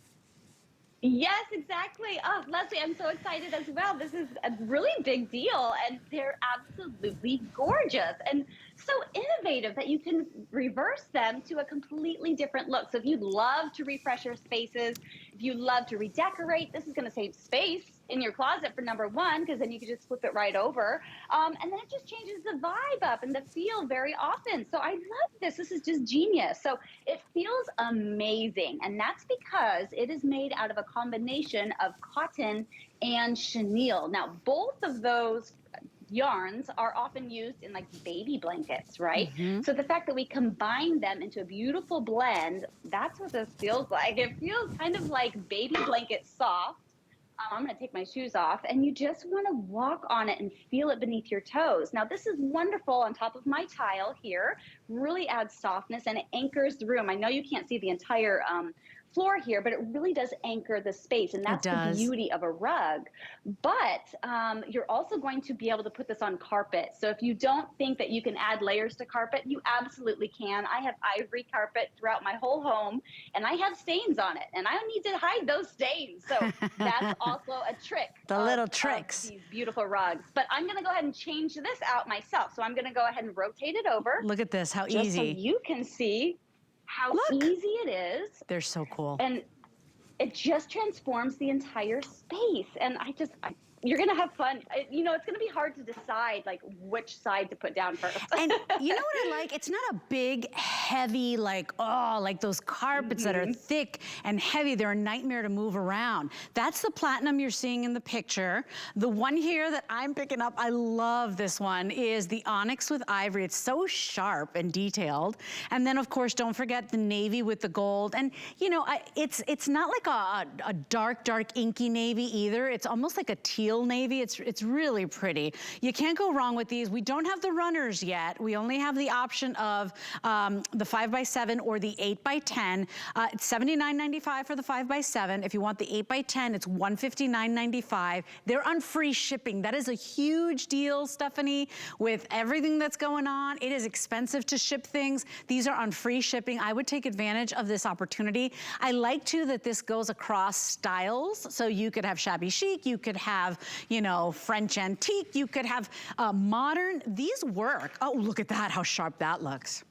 Yes, exactly. Oh, Leslie, I'm so excited as well. This is a really big deal, and they're absolutely gorgeous and so innovative that you can reverse them to a completely different look. So if you love to refresh your spaces, if you love to redecorate, this is going to save space in your closet for #1, because then you can just flip it right over. And then it just changes the vibe up and the feel very often. So I love this. This is just genius. So it feels amazing. And that's because it is made out of a combination of cotton and chenille. Now, both of those yarns are often used in like baby blankets, right? So the fact that we combine them into a beautiful blend, that's what this feels like. It feels kind of like baby blanket soft. I'm going to take my shoes off, and you just want to walk on it and feel it beneath your toes. Now, this is wonderful on top of my tile here. Really adds softness, and it anchors the room. I know you can't see the entire floor here, but it really does anchor the space, and that's the beauty of a rug. But you're also going to be able to put this on carpet. So if you don't think that you can add layers to carpet, you absolutely can. I have ivory carpet throughout my whole home, and I have stains on it, and I need to hide those stains. So that's also a trick. The little tricks. These beautiful rugs. But I'm going to go ahead and change this out myself. So I'm going to go ahead and rotate it over. Look at this, how just easy. So you can see how easy it is. They're so cool. And it just transforms the entire space. And you're going to have fun. You know, it's going to be hard to decide like which side to put down first. And you know what I like? It's not a big, heavy, like, oh, like those carpets that are thick and heavy. They're a nightmare to move around. That's the platinum you're seeing in the picture. The one here that I'm picking up, I love this one, is the onyx with ivory. It's so sharp and detailed. And then, of course, don't forget the navy with the gold. And, you know, it's not like a dark, inky navy either. It's almost like a teal navy. It's really pretty. You can't go wrong with these. We don't have the runners yet. We only have the option of the 5x7 or the 8x10. It's $79.95 for the 5x7. If you want the 8x10, it's $159.95. They're on free shipping. That is a huge deal, Stephanie, with everything that's going on. It is expensive to ship things. These are on free shipping. I would take advantage of this opportunity. I like too that this goes across styles. So you could have shabby chic, you could have, you know, French antique, you could have modern. These work. Oh, look at that, how sharp that looks.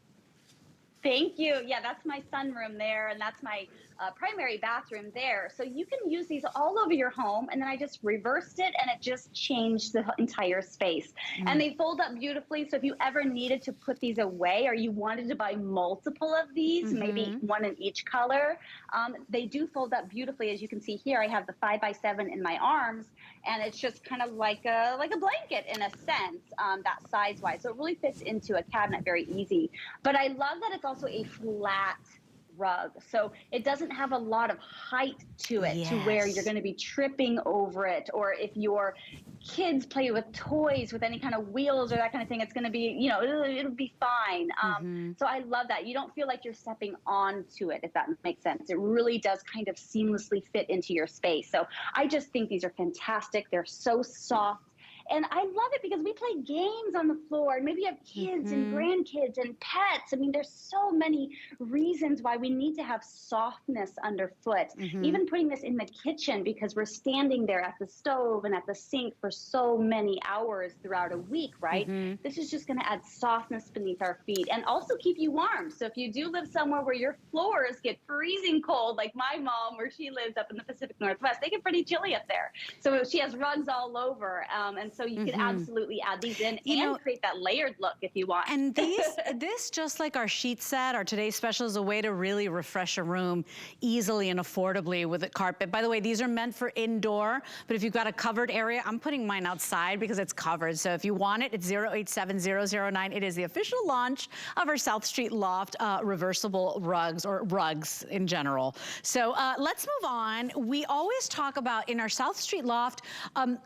Thank you. Yeah, that's my sunroom there, and that's my primary bathroom there. So you can use these all over your home, and then I just reversed it, and it just changed the entire space. And they fold up beautifully, so if you ever needed to put these away or you wanted to buy multiple of these, maybe one in each color, they do fold up beautifully. As you can see here, I have the 5x7 in my arms, and it's just kind of like a blanket in a sense, that size-wise. So it really fits into a cabinet very easy. But I love that it's also a flat rug, so it doesn't have a lot of height to it to where you're going to be tripping over it, or if your kids play with toys with any kind of wheels or that kind of thing, it's going to be, you know, it'll be fine. So I love that you don't feel like you're stepping onto it, if that makes sense. It really does kind of seamlessly fit into your space. So I just think these are fantastic. They're so soft. And I love it because we play games on the floor, and maybe you have kids and grandkids and pets. I mean, there's so many reasons why we need to have softness underfoot. Even putting this in the kitchen, because we're standing there at the stove and at the sink for so many hours throughout a week, right? This is just going to add softness beneath our feet and also keep you warm. So if you do live somewhere where your floors get freezing cold, like my mom, where she lives up in the Pacific Northwest, they get pretty chilly up there. So she has rugs all over, and so you can absolutely add these in and create that layered look if you want. And this, just like our sheet set, our today's special, is a way to really refresh a room easily and affordably with a carpet. By the way, these are meant for indoor, but if you've got a covered area, I'm putting mine outside because it's covered. So if you want it, it's 087009. It is the official launch of our South Street Loft reversible rugs, or rugs in general. So let's move on. We always talk about, in our South Street Loft,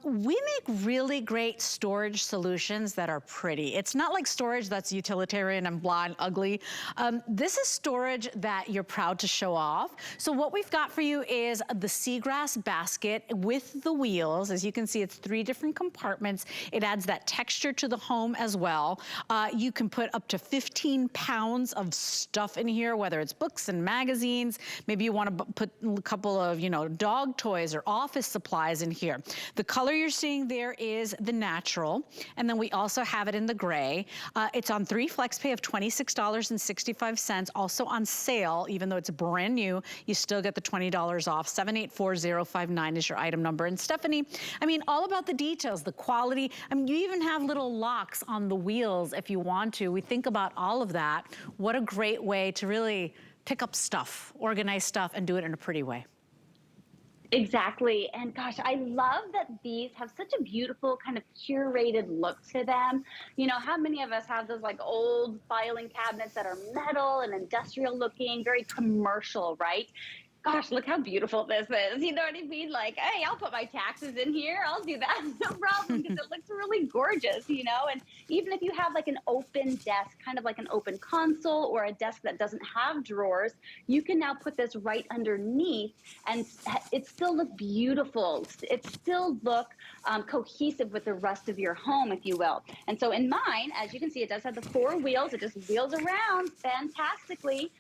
we make really great storage solutions that are pretty. It's not like storage that's utilitarian and blah and ugly. This is storage that you're proud to show off. So what we've got for you is the seagrass basket with the wheels. As you can see, it's 3 different compartments. It adds that texture to the home as well. You can put up to 15 pounds of stuff in here, whether it's books and magazines. Maybe you want to put a couple of, you know, dog toys or office supplies in here. The color you're seeing there is the natural, and then we also have it in the gray. It's on 3 flex pay of $26.65, also on sale. Even though it's brand new, you still get the $20 off. 784059 is your item number. And Stephanie, I mean, all about the details, the quality. I mean, you even have little locks on the wheels if you want to. We think about all of that. What a great way to really pick up stuff, organize stuff, and do it in a pretty way. Exactly. And gosh, I love that these have such a beautiful kind of curated look to them. You know, how many of us have those like old filing cabinets that are metal and industrial looking, very commercial, right? gosh, look how beautiful this is. You know what I mean? Like, hey, I'll put my taxes in here. I'll do that. No problem, because it looks really gorgeous, you know? And even if you have like an open desk, kind of like an open console or a desk that doesn't have drawers, you can now put this right underneath and it still look beautiful. It still look cohesive with the rest of your home, if you will. And so in mine, as you can see, it does have the 4 wheels. It just wheels around fantastically.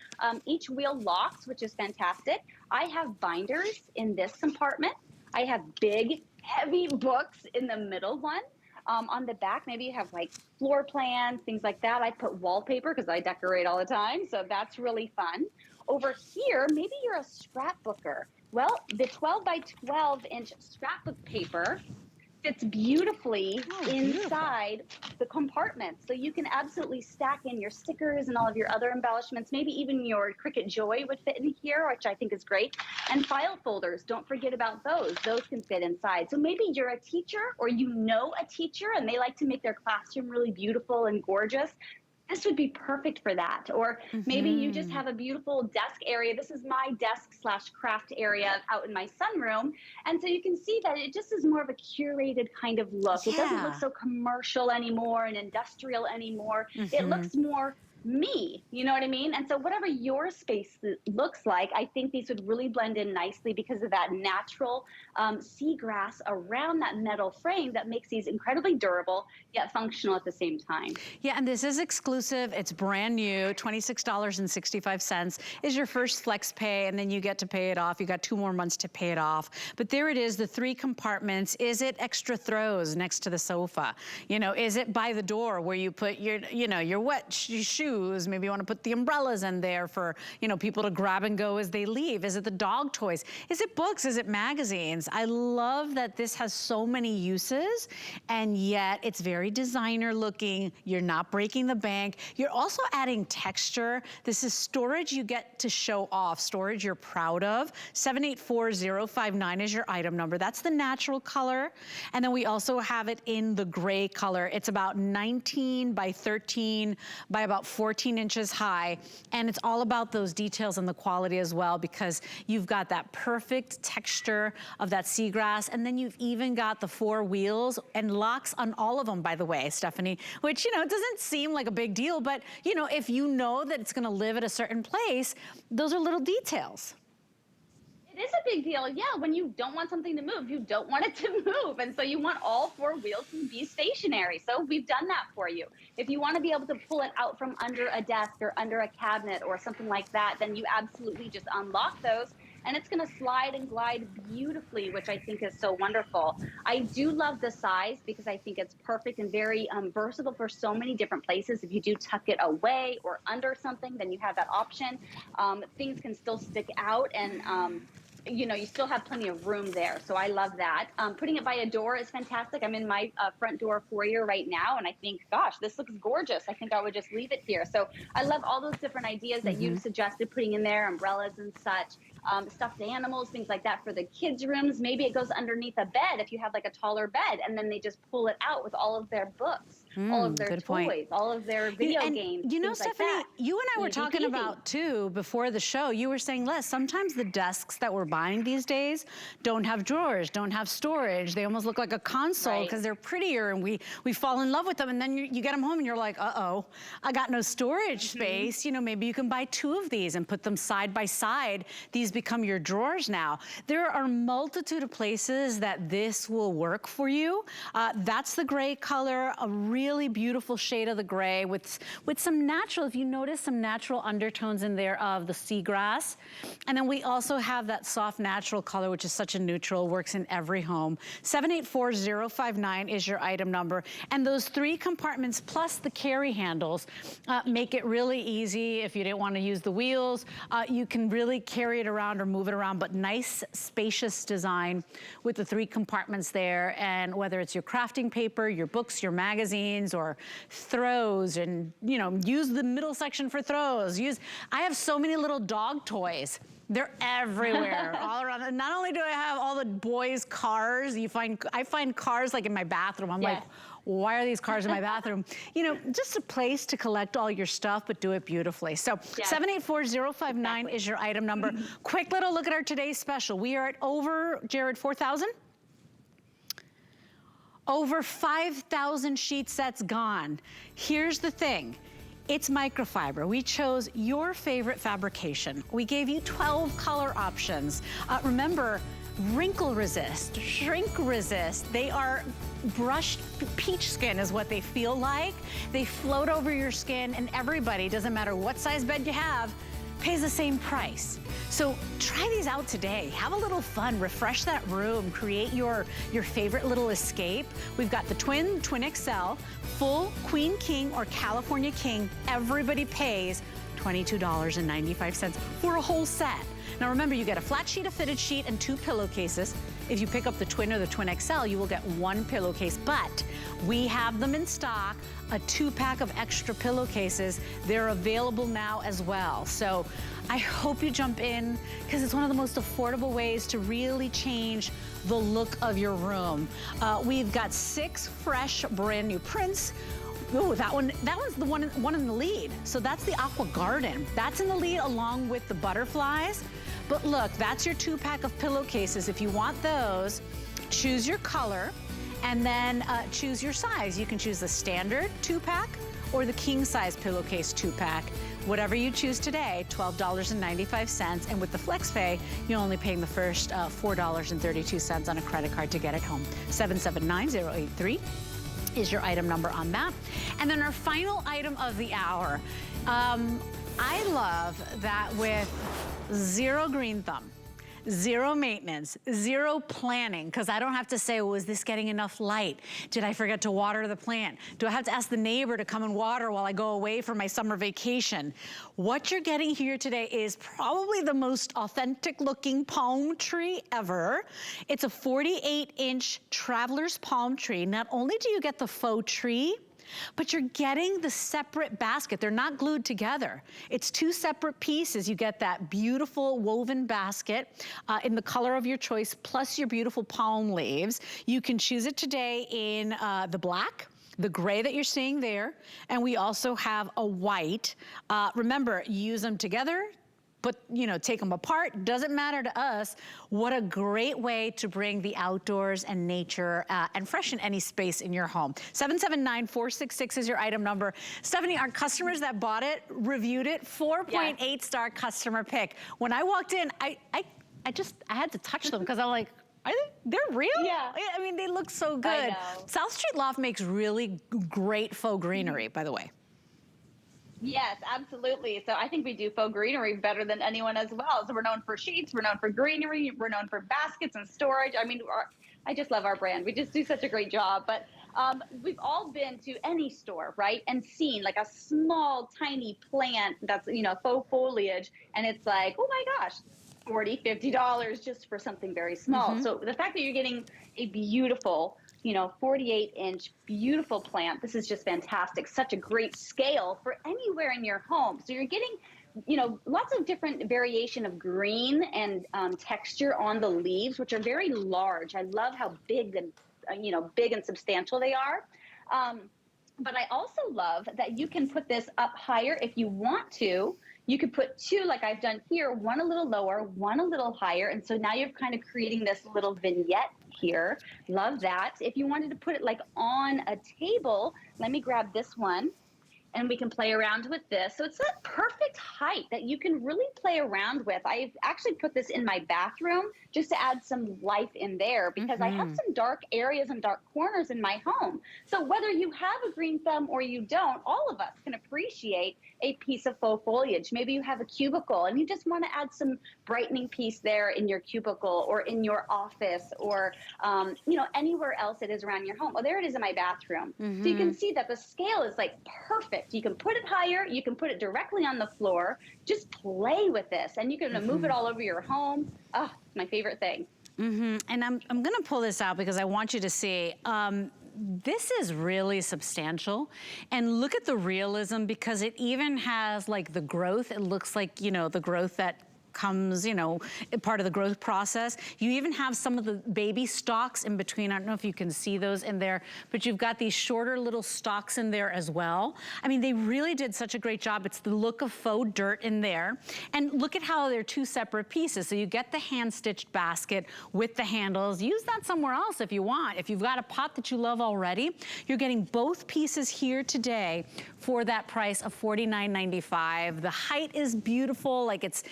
Each wheel locks, which is fantastic. I have binders in this compartment. I have big, heavy books in the middle one. On the back, maybe you have like floor plans, things like that. I put wallpaper because I decorate all the time, so that's really fun. Over here, maybe you're a scrapbooker. Well, the 12 by 12 inch scrapbook paper fits beautifully inside the compartment. So you can absolutely stack in your stickers and all of your other embellishments. Maybe even your Cricut Joy would fit in here, which I think is great. And file folders, don't forget about those. Those can fit inside. So maybe you're a teacher or you know a teacher and they like to make their classroom really beautiful and gorgeous. This would be perfect for that. Or maybe you just have a beautiful desk area. This is my desk / craft area out in my sunroom. And so you can see that it just is more of a curated kind of look. It doesn't look so commercial anymore and industrial anymore. It looks more me, you know what I mean? And so whatever your space looks like, I think these would really blend in nicely because of that natural seagrass around that metal frame that makes these incredibly durable yet functional at the same time. Yeah, and this is exclusive. It's brand new. $26.65 is your first flex pay, and then you get to pay it off. You got 2 more months to pay it off. But there it is, the 3 compartments. Is it extra throws next to the sofa? You know, is it by the door where you put your, you know, your wet shoes? Maybe you want to put the umbrellas in there for, you know, people to grab and go as they leave. Is it the dog toys? Is it books? Is it magazines? I love that this has so many uses, and yet it's very designer looking. You're not breaking the bank. You're also adding texture. This is storage you get to show off, storage you're proud of. 784059 is your item number. That's the natural color. And then we also have it in the gray color. It's about 19 by 13 by about 14 inches high. And it's all about those details and the quality as well, because you've got that perfect texture of that seagrass. And then you've even got the 4 wheels and locks on all of them, by the way, Stephanie, which, you know, it doesn't seem like a big deal, but, you know, if you know that it's going to live at a certain place, those are little details. It is a big deal, yeah, when you don't want something to move, you don't want it to move. And so you want all 4 wheels to be stationary. So we've done that for you. If you want to be able to pull it out from under a desk or under a cabinet or something like that, then you absolutely just unlock those. And it's going to slide and glide beautifully, which I think is so wonderful. I do love the size because I think it's perfect and very versatile for so many different places. If you do tuck it away or under something, then you have that option. Things can still stick out and you know, you still have plenty of room there. So I love that. Putting it by a door is fantastic. I'm in my front door foyer right now, and I think, gosh, this looks gorgeous. I think I would just leave it here. So I love all those different ideas that you suggested putting in there, umbrellas and such. Stuffed animals, things like that for the kids' rooms. Maybe it goes underneath a bed if you have like a taller bed, and then they just pull it out with all of their books, all of their toys, all of their video games. You know, Stephanie, like you and I were talking about too before the show. You were saying, Les, sometimes the desks that we're buying these days don't have drawers, don't have storage. They almost look like a console because they're prettier, and we fall in love with them. And then you get them home and you're like, uh-oh, I got no storage space. You know, maybe you can buy 2 of these and put them side by side. These become your drawers now. There are a multitude of places that this will work for you. That's the gray color, a really beautiful shade of the gray with some natural, if you notice, some natural undertones in there of the seagrass. And then we also have that soft natural color, which is such a neutral, works in every home. 784059 is your item number. And those 3 compartments plus the carry handles make it really easy. If you didn't want to use the wheels, you can really carry it around or move it around, but nice spacious design with the 3 compartments there. And whether it's your crafting paper, your books, your magazines, or throws, and you know, use the middle section for throws. I have so many little dog toys. They're everywhere, all around. And not only do I have all the boys' cars, I find cars like in my bathroom. I'm like, why are these cars in my bathroom? You know, just a place to collect all your stuff, but do it beautifully. So 784059 is your item number. Quick little look at our today's special. We are at over, Jared, 4,000? Over 5,000 sheet sets gone. Here's the thing. It's microfiber. We chose your favorite fabrication. We gave you 12 color options. Remember, wrinkle resist, shrink resist. They are brushed peach skin is what they feel like. They float over your skin, and everybody, doesn't matter what size bed you have, pays the same price. So try these out today. Have a little fun, refresh that room, create your favorite little escape. We've got the twin XL, full queen king or California king. Everybody pays $22.95 for a whole set. Now remember, you get a flat sheet, a fitted sheet, and 2 pillowcases. If you pick up the twin or the twin XL, you will get 1 pillowcase, but we have them in stock, a 2-pack of extra pillowcases. They're available now as well. So I hope you jump in, because it's one of the most affordable ways to really change the look of your room. We've got 6 fresh, brand new prints. Ooh, that one's the one in the lead. So that's the Aqua Garden. That's in the lead along with the butterflies. But look, that's your 2-pack of pillowcases. If you want those, choose your color and then choose your size. You can choose the standard 2-pack or the king size pillowcase 2-pack. Whatever you choose today, $12.95. And with the FlexPay, you're only paying the first $4.32 on a credit card to get it home. 779083 is your item number on that. And then our final item of the hour. I love that with 0 green thumb, 0 maintenance, 0 planning, because I don't have to say, well, is this getting enough light? Did I forget to water the plant? Do I have to ask the neighbor to come and water while I go away for my summer vacation? What you're getting here today is probably the most authentic looking palm tree ever. It's a 48-inch traveler's palm tree. Not only do you get the faux tree, but you're getting the separate basket. They're not glued together. It's 2 separate pieces. You get that beautiful woven basket in the color of your choice, plus your beautiful palm leaves. You can choose it today in the black, the gray that you're seeing there, and we also have a white. Remember, use them together, but you know, take them apart, doesn't matter to us. What a great way to bring the outdoors and nature and freshen any space in your home. 779466 is your item number. Stephanie, our customers that bought it, reviewed it, 4.8 star customer pick. When I walked in, I had to touch them because I'm like, they're real? Yeah. I mean, they look so good. I know. South Street Loft makes really great faux greenery, by the way. Yes, absolutely. So I think we do faux greenery better than anyone as well. So we're known for sheets, we're known for greenery, we're known for baskets and storage. I mean, I just love our brand. We just do such a great job. But we've all been to any store, right? And seen like a small, tiny plant that's, you know, faux foliage. And it's like, oh my gosh, $40, $50 just for something very small. So the fact that you're getting a beautiful, you know, 48-inch beautiful plant, this is just fantastic. Such a great scale for anywhere in your home. So you're getting, you know, lots of different variation of green and texture on the leaves, which are very large. I love how big and, you know, big and substantial they are. But I also love that you can put this up higher if you want to. You could put 2, like I've done here, 1 a little lower, 1 a little higher. And so now you're kind of creating this little vignette here. Love that. If you wanted to put it like on a table, let me grab this one and we can play around with this. So it's that perfect height that you can really play around with. I've actually put this in my bathroom just to add some life in there because I have some dark areas and dark corners in my home. So whether you have a green thumb or you don't, all of us can appreciate a piece of faux foliage. Maybe you have a cubicle and you just want to add some brightening piece there in your cubicle or in your office or, you know, anywhere else it is around your home. Oh, there it is in my bathroom. So you can see that the scale is like perfect. You can put it higher. You can put it directly on the floor. Just play with this and you can move it all over your home. Oh, my favorite thing. And I'm going to pull this out because I want you to see. This is really substantial, and look at the realism because it even has like the growth. It looks like, you know, the growth that comes, you know, part of the growth process. You even have some of the baby stalks in between. I don't know if you can see those in there, but you've got these shorter little stalks in there as well. I mean, they really did such a great job. It's the look of faux dirt in there. And look at how they're two separate pieces. So you get the hand-stitched basket with the handles. Use that somewhere else if you want. If you've got a pot that you love already, you're getting both pieces here today for that price of $49.95. The height is beautiful. Like it's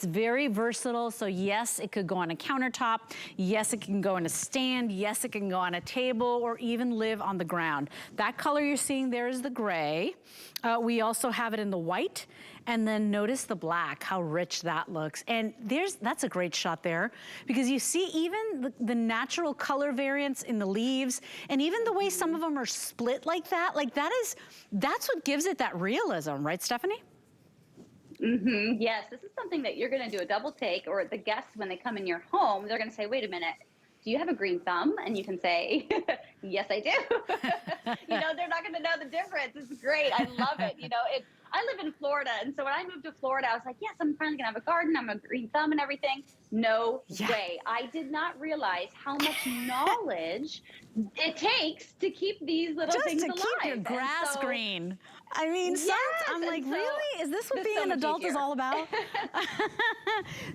very versatile. So yes, it could go on a countertop. Yes, it can go in a stand. Yes, it can go on a table or even live on the ground. That color you're seeing there is the gray. We also have it in the white. And then notice the black, how rich that looks. And that's a great shot there, because you see even the natural color variants in the leaves, and even the way some of them are split like that, that's what gives it that realism, right, Stephanie? Mm-hmm. Yes, this is something that you're gonna do a double take, or the guests, when they come in your home, they're gonna say, wait a minute, do you have a green thumb? And you can say, yes, I do. You know, they're not going to know the difference. It's great. I love it. You know, I live in Florida. And so when I moved to Florida, I was like, yes, I'm finally going to have a garden. I'm a green thumb and everything. No way. I did not realize how much knowledge it takes to keep these little things alive. Just to keep your grass green. I mean, I'm like, really? Is this what being an adult is all about?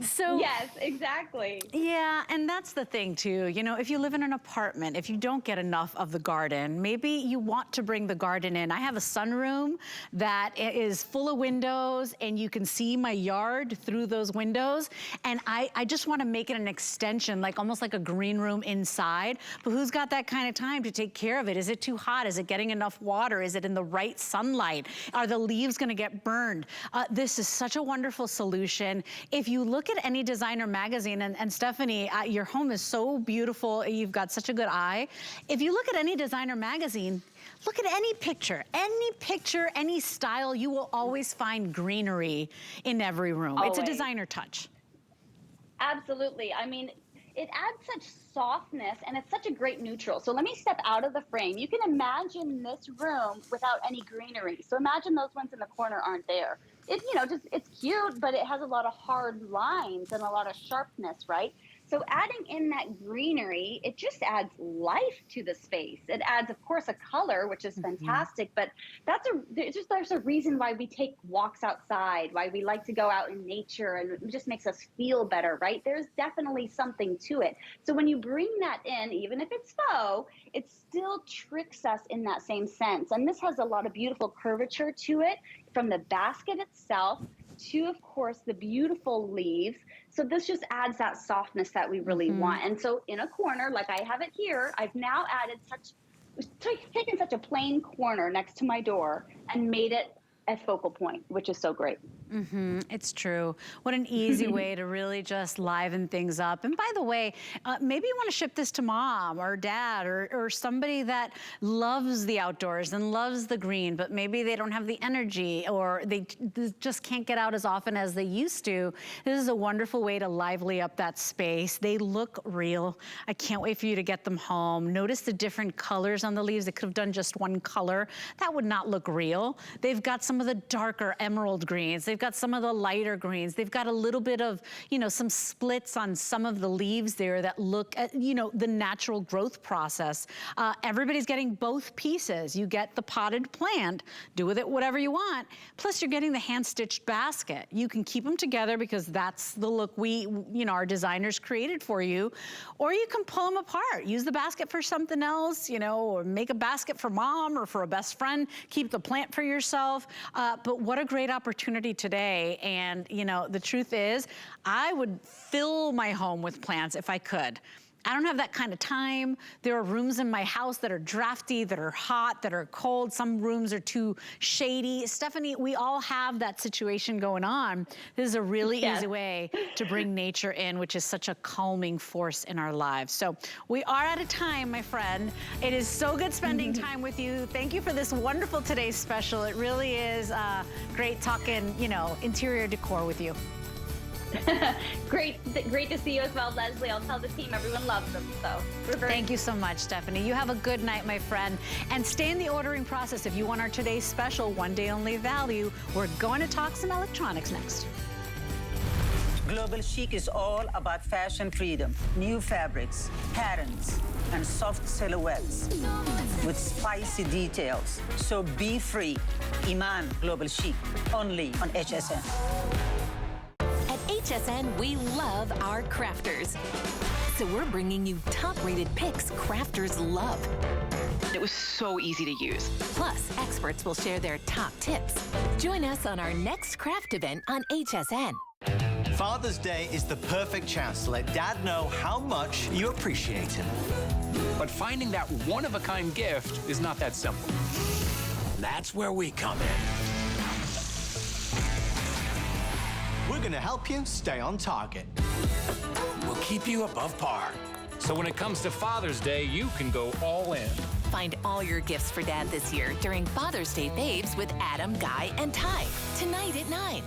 So yes, exactly. Yeah, and that's the thing too. You know, if you live in an apartment, if you don't get enough of the garden, maybe you want to bring the garden in. I have a sunroom that is full of windows, and you can see my yard through those windows. And I just want to make it an extension, like almost like a green room inside. But who's got that kind of time to take care of it? Is it too hot? Is it getting enough water? Is it in the right sunlight? Are the leaves going to get burned? This is such a wonderful solution. If you look at any designer magazine, and Stephanie, your home is so beautiful. You've got such a good eye. If you look at any designer magazine, look at any picture, any style, you will always find greenery in every room. Always. It's a designer touch. Absolutely. I mean, it adds such softness, and it's such a great neutral. So let me step out of the frame. You can imagine this room without any greenery. So imagine those ones in the corner aren't there. It's, you know, just, it's cute, but it has a lot of hard lines and a lot of sharpness, right? So adding in that greenery, it just adds life to the space. It adds, of course, a color, which is fantastic, but there's a reason why we take walks outside, why we like to go out in nature, and it just makes us feel better, right? There's definitely something to it. So when you bring that in, even if it's faux, it still tricks us in that same sense. And this has a lot of beautiful curvature to it, from the basket itself to, of course, the beautiful leaves. So this just adds that softness that we really want. And so in a corner, like I have it here, I've now added taken such a plain corner next to my door and made it a focal point, which is so great. It's true. What an easy way to really just liven things up. And by the way, maybe you want to ship this to mom or dad or somebody that loves the outdoors and loves the green, but maybe they don't have the energy, or they just can't get out as often as they used to. This is a wonderful way to lively up that space. They look real. I can't wait for you to get them home. Notice the different colors on the leaves. They could have done just one color. That would not look real. They've got some of the darker emerald greens. They've got some of the lighter greens. They've got a little bit of, you know, some splits on some of the leaves there that look at, you know, the natural growth process. Everybody's getting both pieces. You get the potted plant, do with it whatever you want. Plus you're getting the hand-stitched basket. You can keep them together because that's the look our designers created for you. Or you can pull them apart. Use the basket for something else, you know, or make a basket for mom or for a best friend. Keep the plant for yourself. But what a great opportunity today. And, you know, the truth is, I would fill my home with plants if I could. I don't have that kind of time. There are rooms in my house that are drafty, that are hot, that are cold. Some rooms are too shady. Stephanie, we all have that situation going on. This is a really easy way to bring nature in, which is such a calming force in our lives. So we are out of time, my friend. It is so good spending time with you. Thank you for this wonderful today's special. It really is great talking, you know, interior decor with you. Great to see you as well, Leslie. I'll tell the team everyone loves them. So thank you so much, Stephanie. You have a good night, my friend. And stay in the ordering process. If you want our today's special, one day only value, we're going to talk some electronics next. Global Chic is all about fashion freedom, new fabrics, patterns, and soft silhouettes with spicy details. So be free. IMAN Global Chic, only on HSN. At HSN, we love our crafters. So we're bringing you top-rated picks crafters love. It was so easy to use. Plus, experts will share their top tips. Join us on our next craft event on HSN. Father's Day is the perfect chance to let Dad know how much you appreciate him. But finding that one-of-a-kind gift is not that simple. That's where we come in. We're going to help you stay on target. We'll keep you above par. So when it comes to Father's Day, you can go all in. Find all your gifts for Dad this year during Father's Day Faves with Adam, Guy, and Ty. Tonight at 9.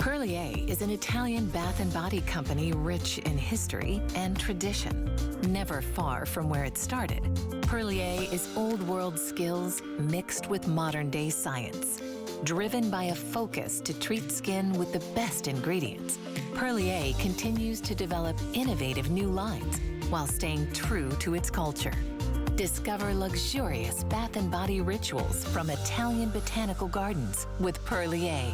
Perlier is an Italian bath and body company rich in history and tradition. Never far from where it started, Perlier is old world skills mixed with modern day science. Driven by a focus to treat skin with the best ingredients, Perlier continues to develop innovative new lines while staying true to its culture. Discover luxurious bath and body rituals from Italian botanical gardens with Perlier.